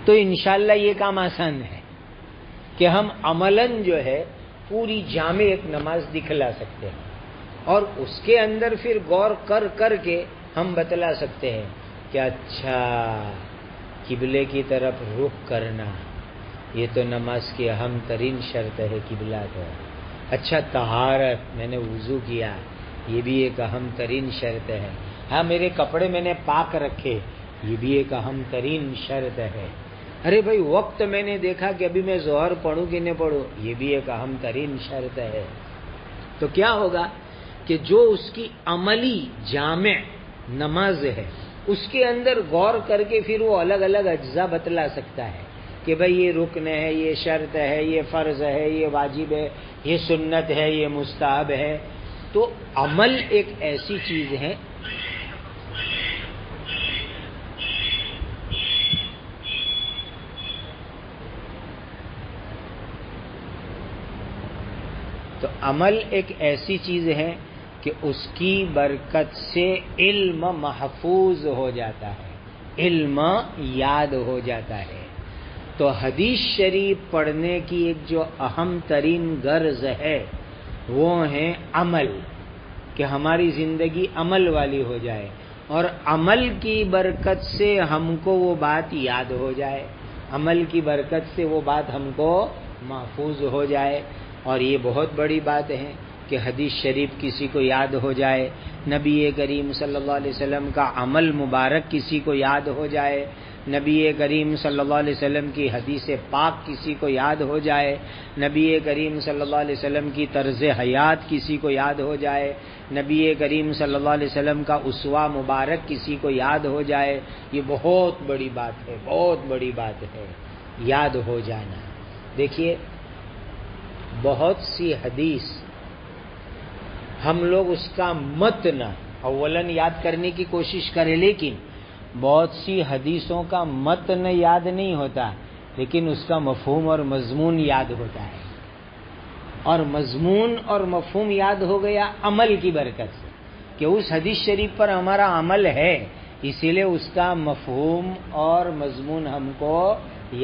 تو انشاءاللہ یہ کام آسان ہے کہ ہم عملاً جو ہے پوری جامع ایک نماز دکھلا سکتے ہیں. اور اس کے اندر پھر غور کر کے ہم بتلا سکتے ہیں کہ اچھا قبلے کی طرف رخ کرنا یہ تو نماز کی اہم ترین شرط ہے، قبلہ تو. اچھا طہارت، میں نے وضو کیا، یہ بھی ایک اہم ترین شرط ہے. ہاں میرے کپڑے میں نے پاک رکھے، یہ بھی ایک اہم ترین شرط ہے۔ ارے بھائی وقت میں نے دیکھا کہ ابھی میں ظہر پڑھوں کہ نہیں پڑھوں، یہ بھی ایک اہم ترین شرط ہے۔ تو کیا ہوگا کہ جو اس کی عملی جامع نماز ہے اس کے اندر غور کر کے پھر وہ الگ الگ اجزاء بتلا سکتا ہے کہ بھئی یہ رکن ہے، یہ شرط ہے، یہ فرض ہے، یہ واجب ہے، یہ سنت ہے، یہ مستحب ہے۔ تو عمل ایک ایسی چیز ہے کہ اس کی برکت سے علم محفوظ ہو جاتا ہے، علم یاد ہو جاتا ہے۔ تو حدیث شریف پڑھنے کی ایک جو اہم ترین غرض ہے وہ ہے عمل، کہ ہماری زندگی عمل والی ہو جائے، اور عمل کی برکت سے ہم کو وہ بات یاد ہو جائے، عمل کی برکت سے وہ بات ہم کو محفوظ ہو جائے۔ اور یہ بہت بڑی بات ہے کہ حدیث شریف کسی کو یاد ہو جائے، نبی کریم صلی اللہ علیہ وسلم کا عمل مبارک کسی کو یاد ہو جائے، نبی کریم صلی اللہ علیہ وسلم کی حدیث پاک کسی کو یاد ہو جائے، نبی کریم صلی اللہ علیہ وسلم کی طرز حیات کسی کو یاد ہو جائے، نبی کریم صلی اللہ علیہ وسلم کا اسوہ مبارک کسی کو یاد ہو جائے، یہ بہت بڑی بات ہے، بہت بڑی بات ہے یاد ہو جانا۔ دیکھیے بہت سی حدیث ہم لوگ اس کا متن اولاً یاد کرنے کی کوشش کریں، لیکن بہت سی حدیثوں کا متن یاد نہیں ہوتا، لیکن اس کا مفہوم اور مضمون یاد ہوتا ہے، اور مضمون اور مفہوم یاد ہو گیا عمل کی برکت سے، کہ اس حدیث شریف پر ہمارا عمل ہے، اسی لیے اس کا مفہوم اور مضمون ہم کو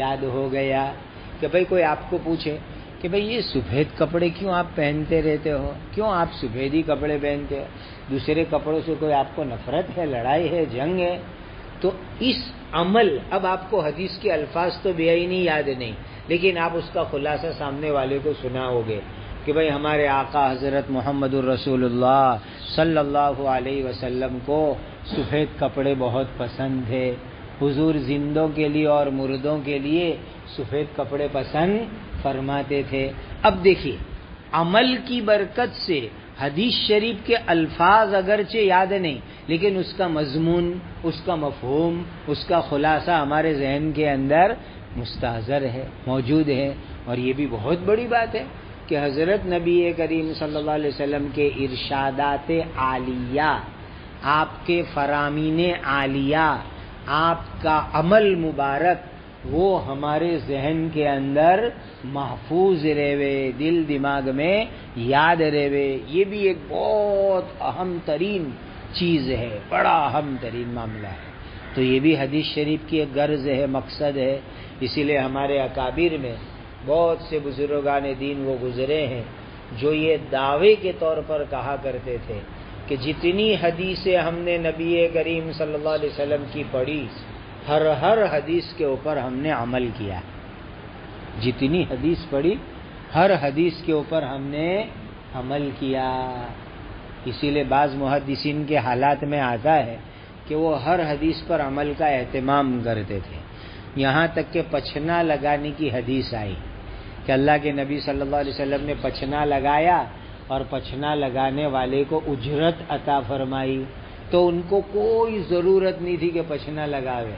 یاد ہو گیا۔ کہ بھئی کوئی آپ کو پوچھے کہ بھئی یہ سفید کپڑے کیوں آپ پہنتے رہتے ہو، کیوں آپ سفید ہی کپڑے پہنتے ہو، دوسرے کپڑوں سے کوئی آپ کو نفرت ہے، لڑائی ہے، جنگ ہے؟ تو اس عمل، اب آپ کو حدیث کے الفاظ تو بے عینی یاد نہیں، لیکن آپ اس کا خلاصہ سامنے والے کو سنا ہوگے کہ بھئی ہمارے آقا حضرت محمد الرسول اللہ صلی اللہ علیہ وسلم کو سفید کپڑے بہت پسند تھے، حضور زندوں کے لیے اور مردوں کے لیے سفید کپڑے پسند فرماتے تھے۔ اب دیکھیے عمل کی برکت سے حدیث شریف کے الفاظ اگرچہ یاد نہیں، لیکن اس کا مضمون، اس کا مفہوم، اس کا خلاصہ ہمارے ذہن کے اندر مستحضر ہے، موجود ہے۔ اور یہ بھی بہت بڑی بات ہے کہ حضرت نبی کریم صلی اللہ علیہ وسلم کے ارشادات عالیہ، آپ کے فرامین عالیہ، آپ کا عمل مبارک، وہ ہمارے ذہن کے اندر محفوظ رہے، دل دماغ میں یاد رہے، یہ بھی ایک بہت اہم ترین چیز ہے، بڑا اہم ترین معاملہ ہے۔ تو یہ بھی حدیث شریف کی ایک غرض ہے، مقصد ہے۔ اسی لیے ہمارے اکابر میں بہت سے بزرگان دین وہ گزرے ہیں جو یہ دعوے کے طور پر کہا کرتے تھے کہ جتنی حدیثیں ہم نے نبی کریم صلی اللہ علیہ وسلم کی پڑھی، ہر حدیث کے اوپر ہم نے عمل کیا، جتنی حدیث پڑھی ہر حدیث کے اوپر ہم نے عمل کیا۔ اسی لیے بعض محدثین کے حالات میں آتا ہے کہ وہ ہر حدیث پر عمل کا اہتمام کرتے تھے، یہاں تک کہ پچھنا لگانے کی حدیث آئی کہ اللہ کے نبی صلی اللہ علیہ وسلم نے پچھنا لگایا اور پچھنا لگانے والے کو اجرت عطا فرمائی، تو ان کو کوئی ضرورت نہیں تھی کہ پچھنا لگاوے،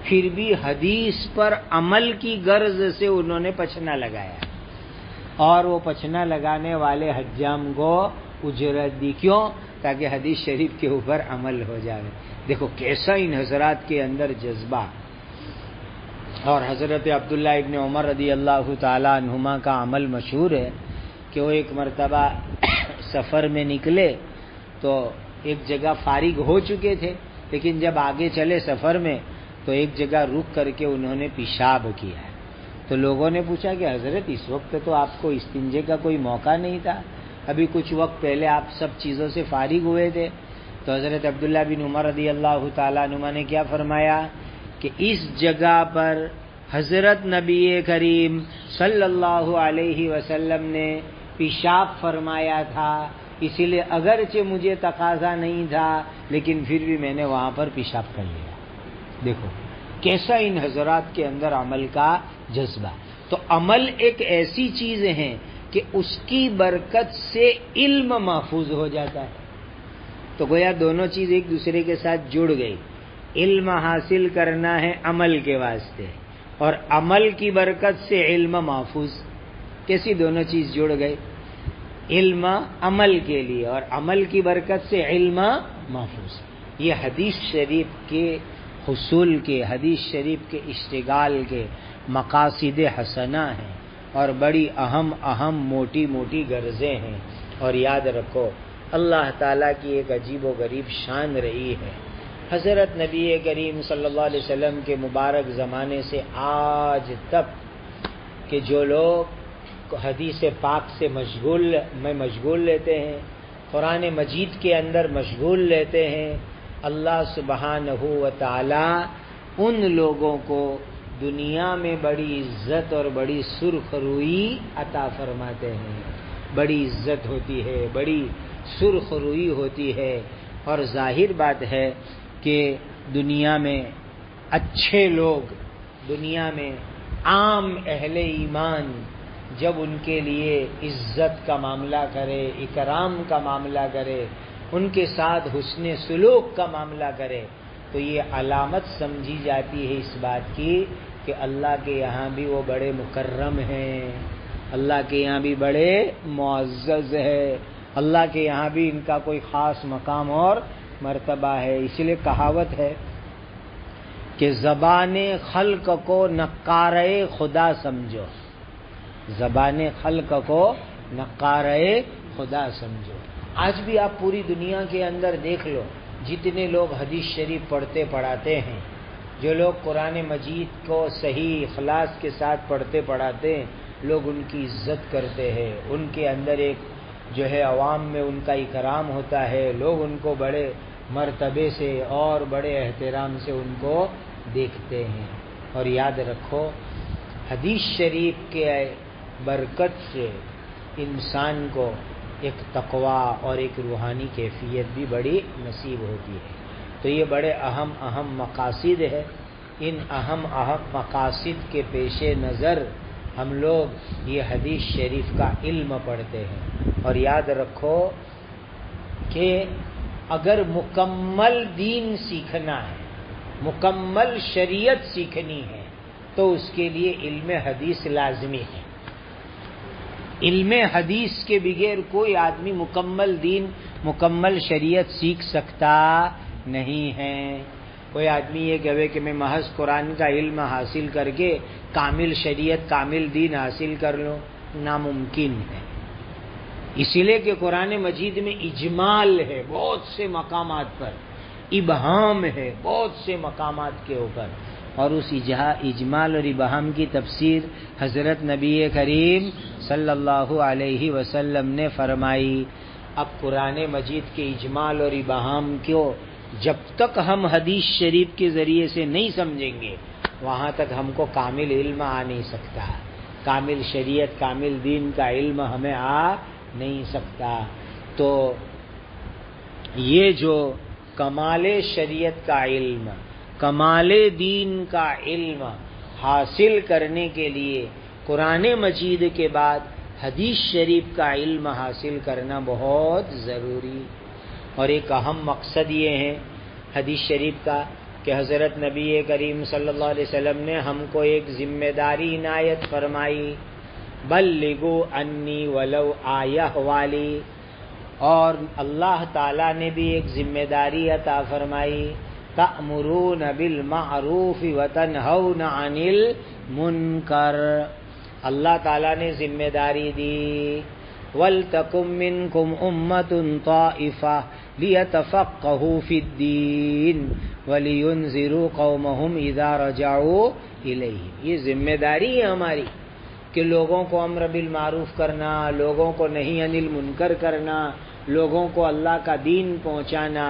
پھر بھی حدیث پر عمل کی غرض سے انہوں نے پچھنا لگایا، اور وہ پچھنا لگانے والے حجام کو اجرت دی۔ کیوں؟ تاکہ حدیث شریف کے اوپر عمل ہو جائے۔ دیکھو کیسا ان حضرات کے اندر جذبہ۔ اور حضرت عبداللہ ابن عمر رضی اللہ تعالیٰ عنہما کا عمل مشہور ہے کہ وہ ایک مرتبہ سفر میں نکلے تو ایک جگہ فارغ ہو چکے تھے، لیکن جب آگے چلے سفر میں تو ایک جگہ رک کر کے انہوں نے پیشاب کیا ہے۔ تو لوگوں نے پوچھا کہ حضرت اس وقت تو آپ کو استنجے کا کوئی موقع نہیں تھا، ابھی کچھ وقت پہلے آپ سب چیزوں سے فارغ ہوئے تھے۔ تو حضرت عبداللہ بن عمر رضی اللہ تعالیٰ عنہ نے کیا فرمایا کہ اس جگہ پر حضرت نبی کریم صلی اللہ علیہ وسلم نے پیشاب فرمایا تھا، اسی لیے اگرچہ مجھے تقاضا نہیں تھا لیکن پھر بھی میں نے وہاں پر پیشاب کر لیا۔ دیکھو کیسا ان حضرات کے اندر عمل کا جذبہ۔ تو عمل ایک ایسی چیز ہے کہ اس کی برکت سے علم محفوظ ہو جاتا ہے۔ تو گویا دونوں چیز ایک دوسرے کے ساتھ جڑ گئی۔ علم حاصل کرنا ہے عمل کے واسطے، اور عمل کی برکت سے علم محفوظ۔ کیسی دونوں چیز جڑ گئی؟ علم عمل کے لیے اور عمل کی برکت سے علم محفوظ۔ یہ حدیث شریف کے حصول کے، حدیث شریف کے اشتغال کے مقاصد حسنہ ہیں، اور بڑی اہم موٹی موٹی غرضیں ہیں۔ اور یاد رکھو اللہ تعالیٰ کی ایک عجیب و غریب شان رہی ہے، حضرت نبی کریم صلی اللہ علیہ وسلم کے مبارک زمانے سے آج تک کہ جو لوگ حدیث پاک سے مشغول لیتے ہیں، قرآن مجید کے اندر مشغول لیتے ہیں، اللہ سبحانہ و تعالی ان لوگوں کو دنیا میں بڑی عزت اور بڑی سرخ روئی عطا فرماتے ہیں۔ بڑی عزت ہوتی ہے، بڑی سرخ روئی ہوتی ہے، اور ظاہر بات ہے کہ دنیا میں اچھے لوگ، دنیا میں عام اہل ایمان جب ان کے لیے عزت کا معاملہ کرے، اکرام کا معاملہ کرے، ان کے ساتھ حسن سلوک کا معاملہ کرے، تو یہ علامت سمجھی جاتی ہے اس بات کی کہ اللہ کے یہاں بھی وہ بڑے مکرم ہیں، اللہ کے یہاں بھی بڑے معزز ہے، اللہ کے یہاں بھی ان کا کوئی خاص مقام اور مرتبہ ہے۔ اس لیے کہاوت ہے کہ زبان خلق کو نقارے خدا سمجھو، زبان خلق کو نقارے خدا سمجھو۔ آج بھی آپ پوری دنیا کے اندر دیکھ لو، جتنے لوگ حدیث شریف پڑھتے پڑھاتے ہیں، جو لوگ قرآن مجید کو صحیح اخلاص کے ساتھ پڑھتے پڑھاتے ہیں، لوگ ان کی عزت کرتے ہیں، ان کے اندر ایک جو ہے عوام میں ان کا اکرام ہوتا ہے، لوگ ان کو بڑے مرتبے سے اور بڑے احترام سے ان کو دیکھتے ہیں۔ اور یاد رکھو حدیث شریف کے برکت سے انسان کو ایک تقویٰ اور ایک روحانی کیفیت بھی بڑی نصیب ہوتی ہے۔ تو یہ بڑے اہم مقاصد ہے۔ ان اہم مقاصد کے پیش نظر ہم لوگ یہ حدیث شریف کا علم پڑھتے ہیں۔ اور یاد رکھو کہ اگر مکمل دین سیکھنا ہے، مکمل شریعت سیکھنی ہے، تو اس کے لیے علم حدیث لازمی ہے۔ علم حدیث کے بغیر کوئی آدمی مکمل دین، مکمل شریعت سیکھ سکتا نہیں ہے۔ کوئی آدمی یہ کہے کہ میں محض قرآن کا علم حاصل کر کے کامل شریعت، کامل دین حاصل کر لوں، ناممکن ہے۔ اسی لیے کہ قرآن مجید میں اجمال ہے بہت سے مقامات پر، ابہام ہے بہت سے مقامات کے اوپر، اور اس اجمال اور ابہام کی تفسیر حضرت نبی کریم صلی اللہ علیہ وسلم نے فرمائی۔ اب قرآن مجید کے اجمال اور ابہام کو جب تک ہم حدیث شریف کے ذریعے سے نہیں سمجھیں گے، وہاں تک ہم کو کامل علم آ نہیں سکتا، کامل شریعت، کامل دین کا علم ہمیں آ نہیں سکتا۔ تو یہ جو کمال شریعت کا علم، کمال دین کا علم حاصل کرنے کے لیے قرآن مجید کے بعد حدیث شریف کا علم حاصل کرنا بہت ضروری۔ اور ایک اہم مقصد یہ ہے حدیث شریف کا کہ حضرت نبی کریم صلی اللہ علیہ وسلم نے ہم کو ایک ذمہ داری عنایت فرمائی، بلغوا انی ولو آیہ والی، اور اللہ تعالیٰ نے بھی ایک ذمہ داری عطا فرمائی، تأمرون بالمعروف وتنہون عن المنکر، اللہ تعالیٰ نے ذمہ داری دی، وَلْتَكُمْ مِنْكُمْ أُمَّةٌ طَائِفَةٌ لِيَتَفَقَّهُوا فِي الدِّينِ وَلِيُنذِرُوا قَوْمَهُمْ إِذَا رَجَعُوا إِلَيْهِمْ۔ یہ ذمہ داری ہے ہماری کہ لوگوں کو امر بالمعروف کرنا، لوگوں کو نہی عن المنکر کرنا، لوگوں کو اللہ کا دین پہنچانا۔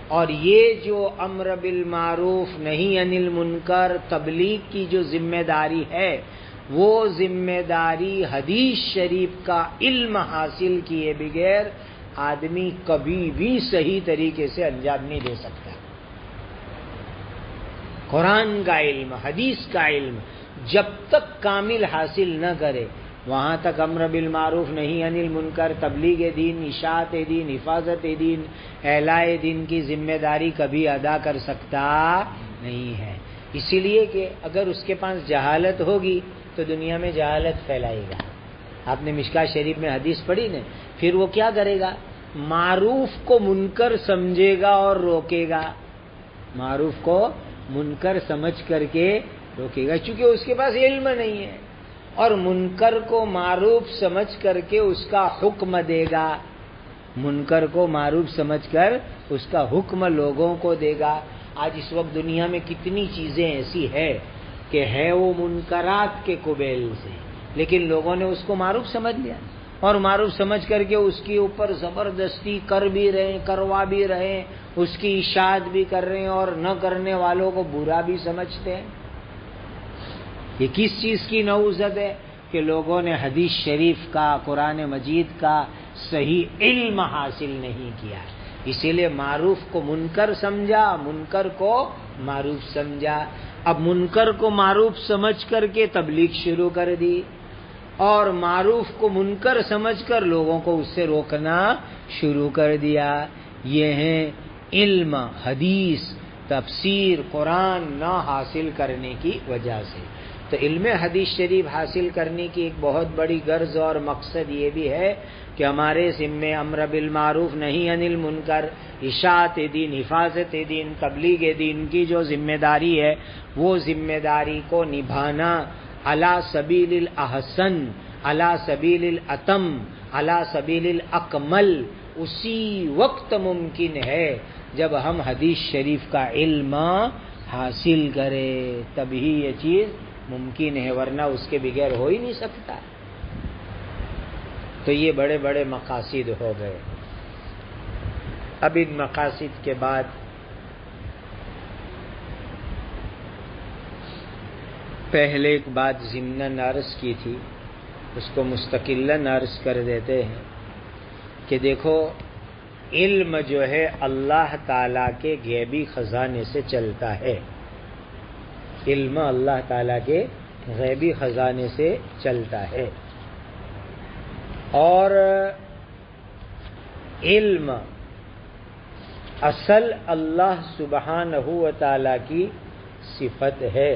اور یہ جو امر بالمعروف نہی عن المنکر تبلیغ کی جو ذمہ داری ہے، وہ ذمہ داری حدیث شریف کا علم حاصل کیے بغیر آدمی کبھی بھی صحیح طریقے سے انجام نہیں دے سکتا۔ قرآن کا علم، حدیث کا علم جب تک کامل حاصل نہ کرے، وہاں تک امر بالمعروف نہی عن المنکر، تبلیغ دین، اشاعت دین، حفاظت دین، اعلاء دین کی ذمہ داری کبھی ادا کر سکتا نہیں ہے۔ اسی لیے کہ اگر اس کے پاس جہالت ہوگی تو دنیا میں جہالت پھیلائے گا۔ آپ نے مشکاۃ شریف میں حدیث پڑھی نا، پھر وہ کیا کرے گا؟ معروف کو منکر سمجھے گا اور روکے گا، معروف کو منکر سمجھ کر کے روکے گا، چونکہ اس کے پاس علم نہیں ہے، اور منکر کو معروف سمجھ کر کے اس کا حکم دے گا، منکر کو معروف سمجھ کر اس کا حکم لوگوں کو دے گا۔ آج اس وقت دنیا میں کتنی چیزیں ایسی ہے کہ ہے وہ منکرات کے قبیل سے، لیکن لوگوں نے اس کو معروف سمجھ لیا، اور معروف سمجھ کر کے اس کے اوپر زبردستی کر بھی رہے ہیں، کروا بھی رہے ہیں، اس کی اشاعت بھی کر رہے ہیں، اور نہ کرنے والوں کو برا بھی سمجھتے ہیں۔ یہ کس چیز کی نعوذت ہے کہ لوگوں نے حدیث شریف کا، قرآن مجید کا صحیح علم حاصل نہیں کیا، اسی لیے معروف کو منکر سمجھا، منکر کو معروف سمجھا۔ اب منکر کو معروف سمجھ کر کے تبلیغ شروع کر دی، اور معروف کو منکر سمجھ کر لوگوں کو اس سے روکنا شروع کر دیا۔ یہ ہیں علم، حدیث، تفسیر، قرآن نہ حاصل کرنے کی وجہ سے۔ تو علم حدیث شریف حاصل کرنے کی ایک بہت بڑی غرض اور مقصد یہ بھی ہے کہ ہمارے ذمے امر بالمعروف نہی عن المنکر، اشاعت دین، حفاظت دین، تبلیغ دین کی جو ذمہ داری ہے، وہ ذمہ داری کو نبھانا علی سبیل الاحسن، علی سبیل الاتم، علی سبیل الاکمل اسی وقت ممکن ہے جب ہم حدیث شریف کا علم حاصل کریں، تبھی یہ چیز ممکن ہے، ورنہ اس کے بغیر ہو ہی نہیں سکتا۔ تو یہ بڑے بڑے مقاصد ہو گئے۔ اب ان مقاصد کے بعد پہلے ایک بات ضمناً عرض کی تھی، اس کو مستقلاً عرض کر دیتے ہیں کہ دیکھو، علم جو ہے اللہ تعالیٰ کے غیبی خزانے سے چلتا ہے، علم اللہ تعالیٰ کے غیبی خزانے سے چلتا ہے، اور علم اصل اللہ سبحانہ و تعالیٰ کی صفت ہے۔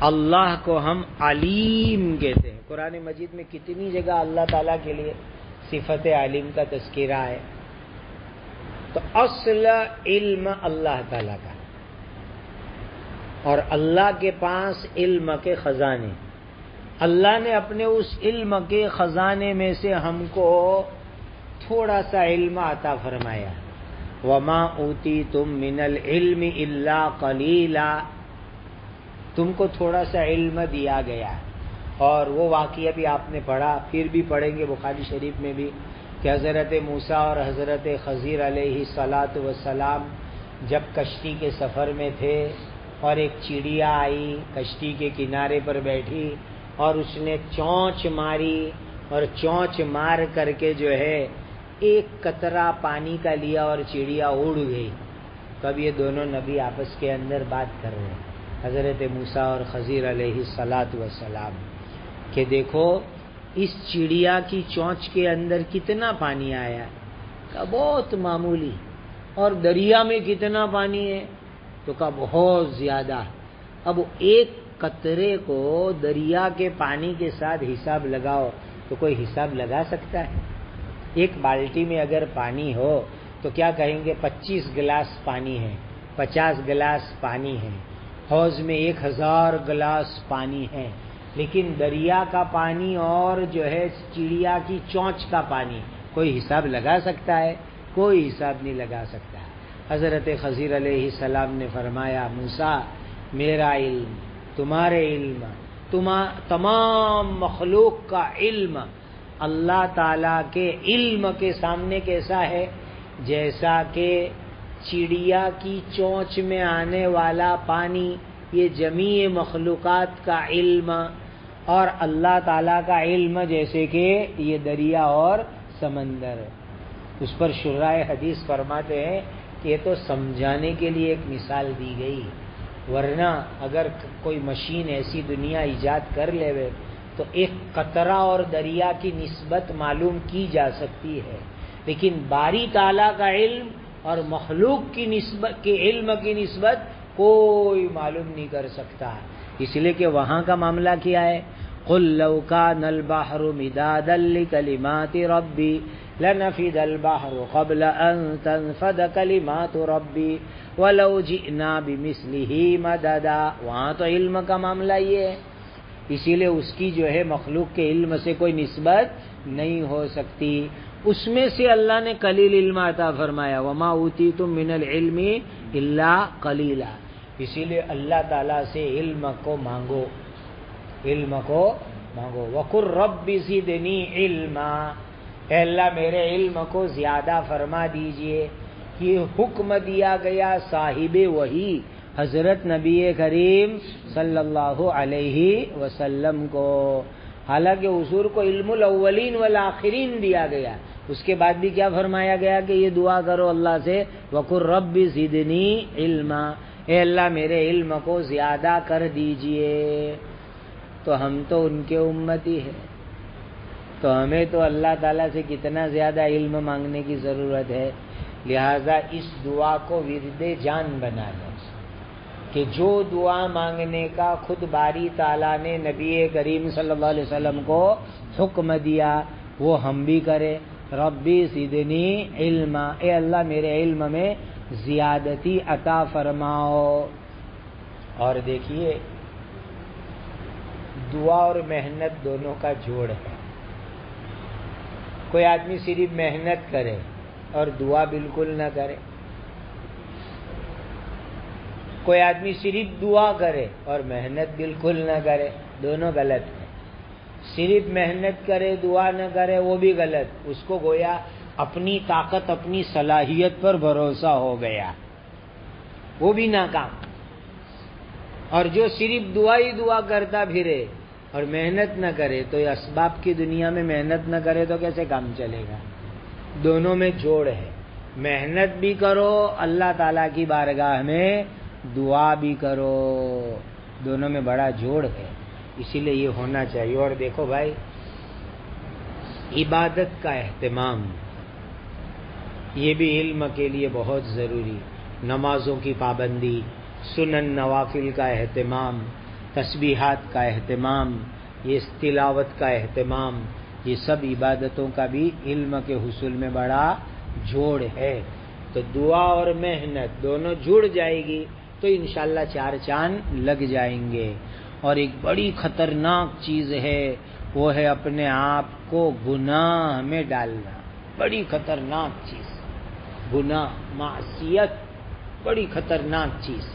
اللہ کو ہم علیم کہتے ہیں، قرآن مجید میں کتنی جگہ اللہ تعالیٰ کے لیے صفت علیم کا تذکرہ ہے۔ تو اصل علم اللہ تعالیٰ کا، اور اللہ کے پاس علم کے خزانے، اللہ نے اپنے اس علم کے خزانے میں سے ہم کو تھوڑا سا علم عطا فرمایا، وَمَا أُوتِيتُم مِّنَ الْعِلْمِ إِلَّا قَلِيلًا، تم کو تھوڑا سا علم دیا گیا، اور وہ واقعہ بھی آپ نے پڑھا، پھر بھی پڑھیں گے بخاری شریف میں بھی، کہ حضرت موسیٰ اور حضرت خضر علیہ السلام جب کشتی کے سفر میں تھے، اور ایک چڑیا آئی کشتی کے کنارے پر بیٹھی، اور اس نے چونچ ماری، اور چونچ مار کر کے جو ہے ایک قطرہ پانی کا لیا اور چڑیا اڑ گئی۔ تب یہ دونوں نبی آپس کے اندر بات کر رہے ہیں، حضرت موسیٰ اور خضر علیہ السلام، کہ دیکھو اس چڑیا کی چونچ کے اندر کتنا پانی آیا، کہا بہت معمولی، اور دریا میں کتنا پانی ہے، تو کہا بہت زیادہ۔ اب ایک قطرے کو دریا کے پانی کے ساتھ حساب لگاؤ تو کوئی حساب لگا سکتا ہے؟ ایک بالٹی میں اگر پانی ہو تو کیا کہیں گے 25 گلاس پانی ہے، 50 گلاس پانی ہے، حوض میں 1000 گلاس پانی ہے، لیکن دریا کا پانی اور جو ہے چڑیا کی چونچ کا پانی کوئی حساب لگا سکتا ہے؟ کوئی حساب نہیں لگا سکتا۔ حضرت خضر علیہ السلام نے فرمایا، موسیٰ میرا علم، تمہارے علم، تمام مخلوق کا علم اللہ تعالیٰ کے علم کے سامنے کیسا ہے؟ جیسا کہ چڑیا کی چونچ میں آنے والا پانی، یہ جمیع مخلوقات کا علم، اور اللہ تعالیٰ کا علم جیسے کہ یہ دریا اور سمندر ہے. اس پر شرائے حدیث فرماتے ہیں کہ یہ تو سمجھانے کے لیے ایک مثال دی گئی، ورنہ اگر کوئی مشین ایسی دنیا ایجاد کر لے تو ایک قطرہ اور دریا کی نسبت معلوم کی جا سکتی ہے، لیکن باری تعالیٰ کا علم اور مخلوق کی نسبت کے علم کی نسبت کوئی معلوم نہیں کر سکتا. اس لیے کہ وہاں کا معاملہ کیا ہے؟ قل لو كان البحر مدادا لكلمات ربي لنفد البحر قبل ان تنفد كلمات ربي ولو جئنا بمثله مددا. وہاں تو علم کا معاملہ یہ ہے، اسی لیے اس کی جو ہے مخلوق کے علم سے کوئی نسبت نہیں ہو سکتی. اس میں سے اللہ نے قلیل علم عطا فرمایا، وما اوتیتم من العلم الا قلیلا. اسی لیے اللہ تعالیٰ سے علم کو مانگو، علم کو مانگو. وقل رب زدنی علما، اے اللہ میرے علم کو زیادہ فرما دیجئے. یہ حکم دیا گیا صاحب وحی حضرت نبی کریم صلی اللہ علیہ وسلم کو. حالانکہ حضور کو علم الاولین والآخرین دیا گیا، اس کے بعد بھی کیا فرمایا گیا کہ یہ دعا کرو اللہ سے، وقل رب زدنی علما، اے اللہ میرے علم کو زیادہ کر دیجئے. تو ہم تو ان کے امتی ہیں، تو ہمیں تو اللہ تعالیٰ سے کتنا زیادہ علم مانگنے کی ضرورت ہے. لہذا اس دعا کو ورد جان بنا لو کہ جو دعا مانگنے کا خود باری تعالیٰ نے نبی کریم صلی اللہ علیہ وسلم کو حکم دیا وہ ہم بھی کریں. ربی زدنی علما، اے اللہ میرے علم میں زیادتی عطا فرماؤ. اور دیکھیے دعا اور محنت دونوں کا جوڑ ہے. کوئی آدمی صرف محنت کرے اور دعا بالکل نہ کرے، کوئی آدمی صرف دعا کرے اور محنت بالکل نہ کرے، دونوں غلط ہیں. صرف محنت کرے دعا نہ کرے وہ بھی غلط، اس کو گویا اپنی طاقت اپنی صلاحیت پر بھروسہ ہو گیا، وہ بھی ناکام. اور جو صرف دعا ہی دعا کرتا پھرے اور محنت نہ کرے، تو یہ اسباب کی دنیا میں محنت نہ کرے تو کیسے کام چلے گا؟ دونوں میں جوڑ ہے، محنت بھی کرو اللہ تعالیٰ کی بارگاہ میں دعا بھی کرو، دونوں میں بڑا جوڑ ہے. اسی لیے یہ ہونا چاہیے. اور دیکھو بھائی عبادت کا اہتمام یہ بھی علم کے لیے بہت ضروری. نمازوں کی پابندی، سنن نوافل کا اہتمام، تسبیحات کا اہتمام، یہ تلاوت کا اہتمام، یہ سب عبادتوں کا بھی علم کے حصول میں بڑا جوڑ ہے. تو دعا اور محنت دونوں جڑ جائے گی تو انشاءاللہ چار چاند لگ جائیں گے. اور ایک بڑی خطرناک چیز ہے وہ ہے اپنے آپ کو گناہ میں ڈالنا. بڑی خطرناک چیز گناہ، معصیت بڑی خطرناک چیز.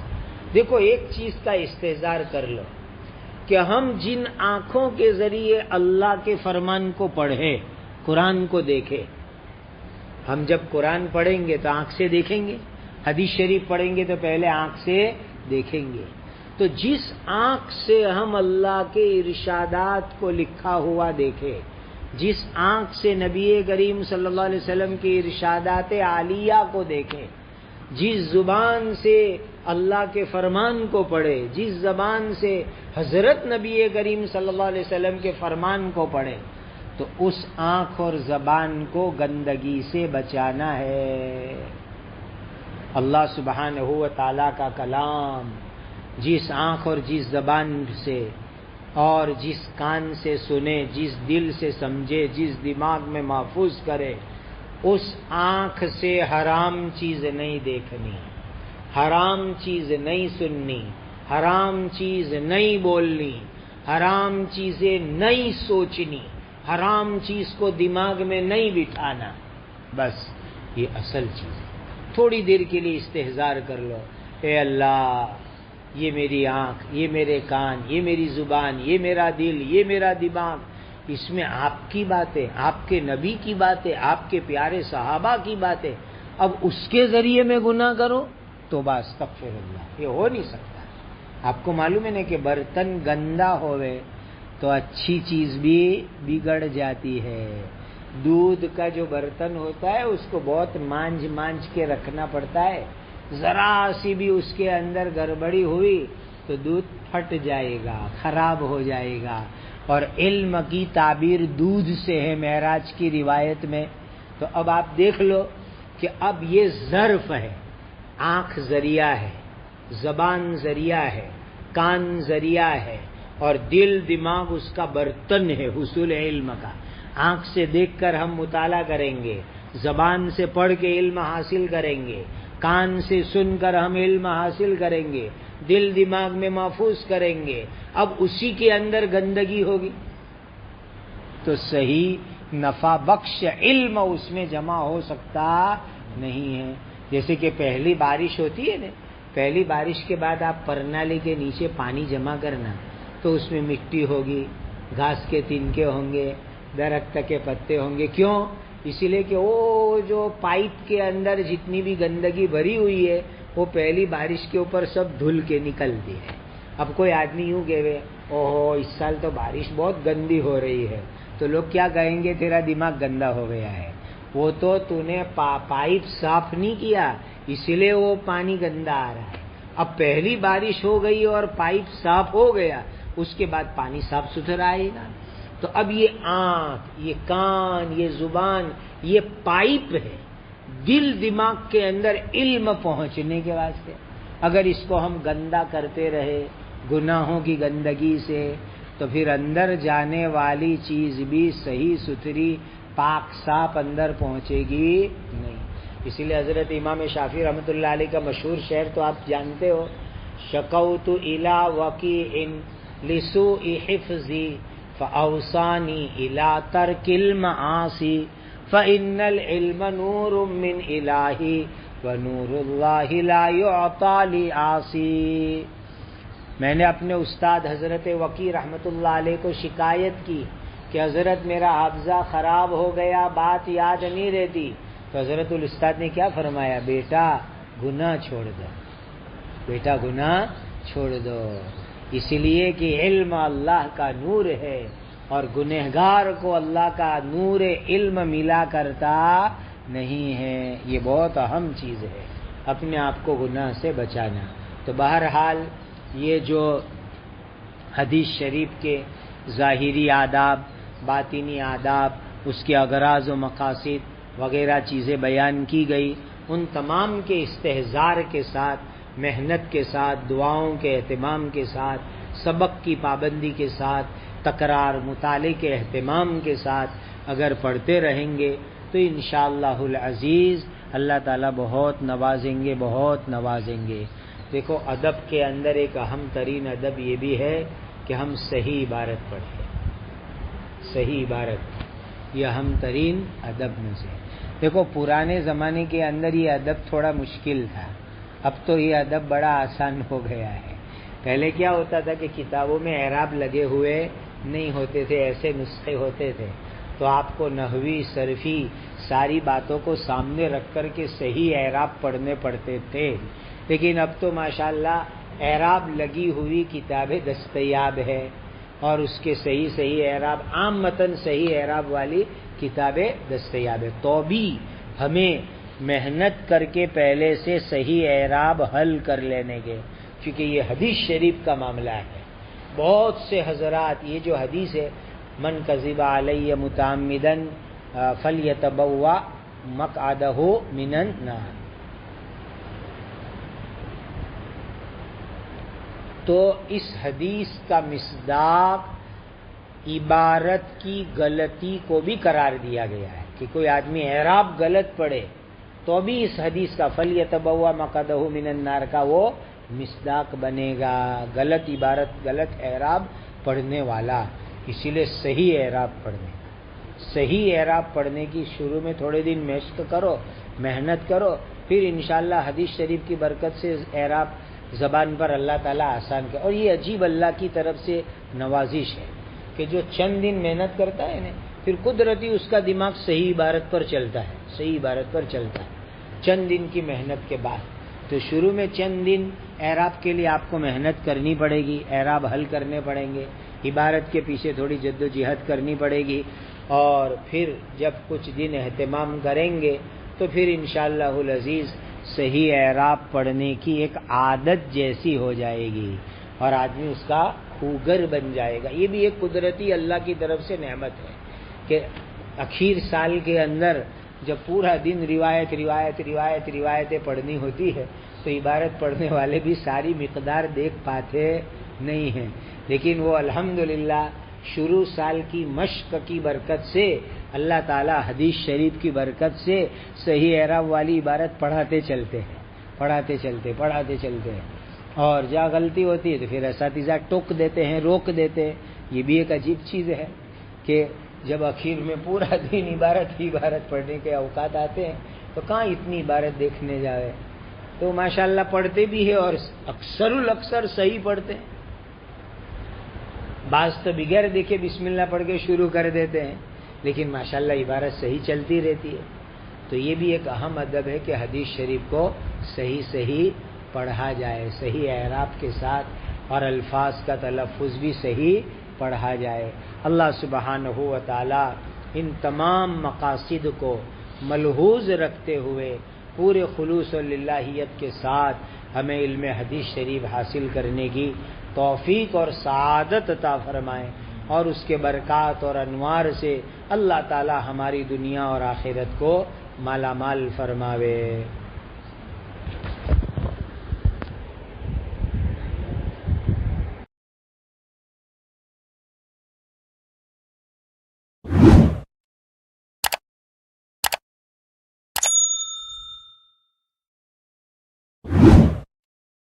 دیکھو ایک چیز کا استحضار کر لو کہ ہم جن آنکھوں کے ذریعے اللہ کے فرمان کو پڑھیں، قرآن کو دیکھیں. ہم جب قرآن پڑھیں گے تو آنکھ سے دیکھیں گے، حدیث شریف پڑھیں گے تو پہلے آنکھ سے دیکھیں گے. تو جس آنکھ سے ہم اللہ کے ارشادات کو لکھا ہوا دیکھیں، جس آنکھ سے نبی کریم صلی اللہ علیہ وسلم کے ارشادات عالیہ کو دیکھیں، جس زبان سے اللہ کے فرمان کو پڑھے، جس زبان سے حضرت نبی کریم صلی اللہ علیہ وسلم کے فرمان کو پڑھے، تو اس آنکھ اور زبان کو گندگی سے بچانا ہے. اللہ سبحانہ و تعالیٰ کا کلام جس آنکھ اور جس زبان سے اور جس کان سے سنے، جس دل سے سمجھے، جس دماغ میں محفوظ کرے، اس آنکھ سے حرام چیز نہیں دیکھنی، حرام چیز نہیں سننی، حرام چیز نہیں بولنی، حرام چیزیں نہیں سوچنی، حرام چیز کو دماغ میں نہیں بٹھانا. بس یہ اصل چیز ہے. تھوڑی دیر کے لیے استحضار کر لو، اے اللہ یہ میری آنکھ، یہ میرے کان، یہ میری زبان، یہ میرا دل، یہ میرا دماغ، اس میں آپ کی باتیں، آپ کے نبی کی باتیں، آپ کے پیارے صحابہ کی باتیں، اب اس کے ذریعے میں گناہ کرو تو بس استغفر اللہ. یہ ہو نہیں سکتا. آپ کو معلوم ہے نا کہ برتن گندا ہوئے تو اچھی چیز بھی بگڑ جاتی ہے. دودھ کا جو برتن ہوتا ہے اس کو بہت مانجھ کے رکھنا پڑتا ہے، ذرا سی بھی اس کے اندر گڑبڑی ہوئی تو دودھ پھٹ جائے گا، خراب ہو جائے گا۔ اور علم کی تعبیر دودھ سے ہے معراج کی روایت میں۔ تو اب آپ دیکھ لو کہ اب یہ ظرف ہے، آنکھ ذریعہ ہے، زبان ذریعہ ہے، کان ذریعہ ہے، اور دل دماغ اس کا برتن ہے حصول علم کا۔ آنکھ سے دیکھ کر ہم مطالعہ کریں گے، زبان سے پڑھ کے علم حاصل کریں گے، کان سے سن کر ہم علم حاصل کریں گے، دل دماغ میں محفوظ کریں گے۔ اب اسی کے اندر گندگی ہوگی تو صحیح نفع بخش علم اس میں جمع ہو سکتا نہیں ہے۔ جیسے کہ پہلی بارش ہوتی ہے نا، پہلی بارش کے بعد آپ پرنالی کے نیچے پانی جمع کرنا تو اس میں مٹی ہوگی، گھاس کے تنکے ہوں گے، درخت کے پتے ہوں گے۔ کیوں؟ اسی لیے کہ وہ جو پائپ کے اندر جتنی بھی گندگی بھری ہوئی ہے وہ پہلی بارش کے اوپر سب دھل کے نکلتی ہے۔ اب کوئی آدمی یوں کہے اوہو اس سال تو بارش بہت گندی ہو رہی ہے، تو لوگ کیا کہیں گے؟ تیرا دماغ گندا ہو گیا ہے، وہ تو نے پائپ صاف نہیں کیا اسی لیے وہ پانی گندا آ رہا ہے۔ اب پہلی بارش ہو گئی اور پائپ صاف ہو گیا، اس کے بعد پانی صاف ستھرا آئے گا۔ تو اب یہ آنکھ، یہ کان، یہ زبان، یہ پائپ ہے دل دماغ کے اندر علم پہنچنے کے واسطے۔ اگر اس کو ہم گندا کرتے رہے گناہوں کی گندگی سے تو پھر اندر جانے والی چیز بھی صحیح ستھری پاک صاف اندر پہنچے گی نہیں۔ اسی لیے حضرت امام شافعی رحمۃ اللہ علیہ کا مشہور شعر تو آپ جانتے ہو، شکوت الی وکیع لسوء حفظی فاوصانی الی ترک المعاصی فإن العلم نور من الہی ونور اللہ لا یعطی لعاصی۔ میں نے اپنے استاد حضرت وکیع رحمۃ اللہ علیہ کو شکایت کی کہ حضرت میرا حافظہ خراب ہو گیا، بات یاد نہیں رہتی، تو حضرت الاستاد نے کیا فرمایا؟ بیٹا گناہ چھوڑ دو، بیٹا گناہ چھوڑ دو، اس لیے کہ علم اللہ کا نور ہے اور گنہگار کو اللہ کا نور علم ملا کرتا نہیں ہے۔ یہ بہت اہم چیز ہے، اپنے آپ کو گناہ سے بچانا۔ تو بہرحال یہ جو حدیث شریف کے ظاہری آداب، باطنی آداب، اس کے اغراض و مقاصد وغیرہ چیزیں بیان کی گئی، ان تمام کے استحضار کے ساتھ، محنت کے ساتھ، دعاؤں کے اہتمام کے ساتھ، سبق کی پابندی کے ساتھ، تکرار مطالعے کے اہتمام کے ساتھ اگر پڑھتے رہیں گے تو انشاءاللہ العزیز اللہ تعالیٰ بہت نوازیں گے، بہت نوازیں گے۔ دیکھو ادب کے اندر ایک اہم ترین ادب یہ بھی ہے کہ ہم صحیح عبارت پڑھیں، صحیح عبارت یہ اہم ترین ادب میں سے۔ دیکھو پرانے زمانے کے اندر یہ ادب تھوڑا مشکل تھا، اب تو یہ ادب بڑا آسان ہو گیا ہے۔ پہلے کیا ہوتا تھا کہ کتابوں میں اعراب لگے ہوئے نہیں ہوتے تھے، ایسے نسخے ہوتے تھے، تو آپ کو نحوی صرفی ساری باتوں کو سامنے رکھ کر کے صحیح اعراب پڑھنے پڑتے تھے۔ لیکن اب تو ماشاءاللہ اعراب لگی ہوئی کتابیں دستیاب ہے اور اس کے صحیح صحیح اعراب، عام متن صحیح اعراب والی کتابیں دستیاب ہے۔ تو بھی ہمیں محنت کر کے پہلے سے صحیح اعراب حل کر لینے کے، کیونکہ یہ حدیث شریف کا معاملہ ہے۔ بہت سے حضرات یہ جو حدیث ہے من کذب علی متعمدا فلیتبوأ مقعدہ من النار، تو اس حدیث کا مصداق عبارت کی غلطی کو بھی قرار دیا گیا ہے کہ کوئی آدمی اعراب غلط پڑھے تو بھی اس حدیث کا فلیتبوأ مقعدہ من النار کا وہ مصداق بنے گا، غلط عبارت غلط اعراب پڑھنے والا۔ اسی لیے صحیح اعراب پڑھنے، صحیح اعراب پڑھنے کی شروع میں تھوڑے دن مشق کرو، محنت کرو، پھر انشاءاللہ حدیث شریف کی برکت سے اعراب زبان پر اللہ تعالیٰ آسان کر۔ اور یہ عجیب اللہ کی طرف سے نوازش ہے کہ جو چند دن محنت کرتا ہے نا، پھر قدرتی اس کا دماغ صحیح عبارت پر چلتا ہے، صحیح عبارت پر چلتا ہے چند دن کی محنت کے بعد۔ تو شروع میں چند دن اعراب کے لیے آپ کو محنت کرنی پڑے گی، اعراب حل کرنے پڑیں گے، عبارت کے پیچھے تھوڑی جد و جہد کرنی پڑے گی، اور پھر جب کچھ دن اہتمام کریں گے تو پھر انشاءاللہ العزیز صحیح اعراب پڑھنے کی ایک عادت جیسی ہو جائے گی اور آدمی اس کا خوگر بن جائے گا. یہ بھی ایک قدرتی اللہ کی طرف سے نعمت ہے کہ اخیر سال کے اندر جب پورا دن روایتیں پڑھنی ہوتی ہے تو عبارت پڑھنے والے بھی ساری مقدار دیکھ پاتے نہیں ہیں، لیکن وہ الحمدللہ شروع سال کی مشق کی برکت سے اللہ تعالی حدیث شریف کی برکت سے صحیح اعراب والی عبارت پڑھاتے چلتے ہیں اور جہاں غلطی ہوتی ہے تو پھر اساتذہ ٹوک دیتے ہیں، روک دیتے ہیں. یہ بھی ایک عجیب چیز ہے کہ جب اخیر میں پورا دن عبارت پڑھنے کے اوقات آتے ہیں تو کہاں اتنی عبارت دیکھنے جاوے. تو ماشاءاللہ پڑھتے بھی ہے اور اکثر صحیح پڑھتے ہیں. بعض تو بغیر دیکھے بسم اللہ پڑھ کے شروع کر دیتے ہیں، لیکن ماشاءاللہ عبارت صحیح چلتی رہتی ہے. تو یہ بھی ایک اہم ادب ہے کہ حدیث شریف کو صحیح پڑھا جائے، صحیح اعراب کے ساتھ، اور الفاظ کا تلفظ بھی صحیح پڑھا جائے. اللہ سبحانہ و تعالی ان تمام مقاصد کو ملحوظ رکھتے ہوئے پورے خلوص و للہیت کے ساتھ ہمیں علم حدیث شریف حاصل کرنے کی توفیق اور سعادت عطا فرمائے، اور اس کے برکات اور انوار سے اللہ تعالی ہماری دنیا اور آخرت کو مالا مال فرماوے.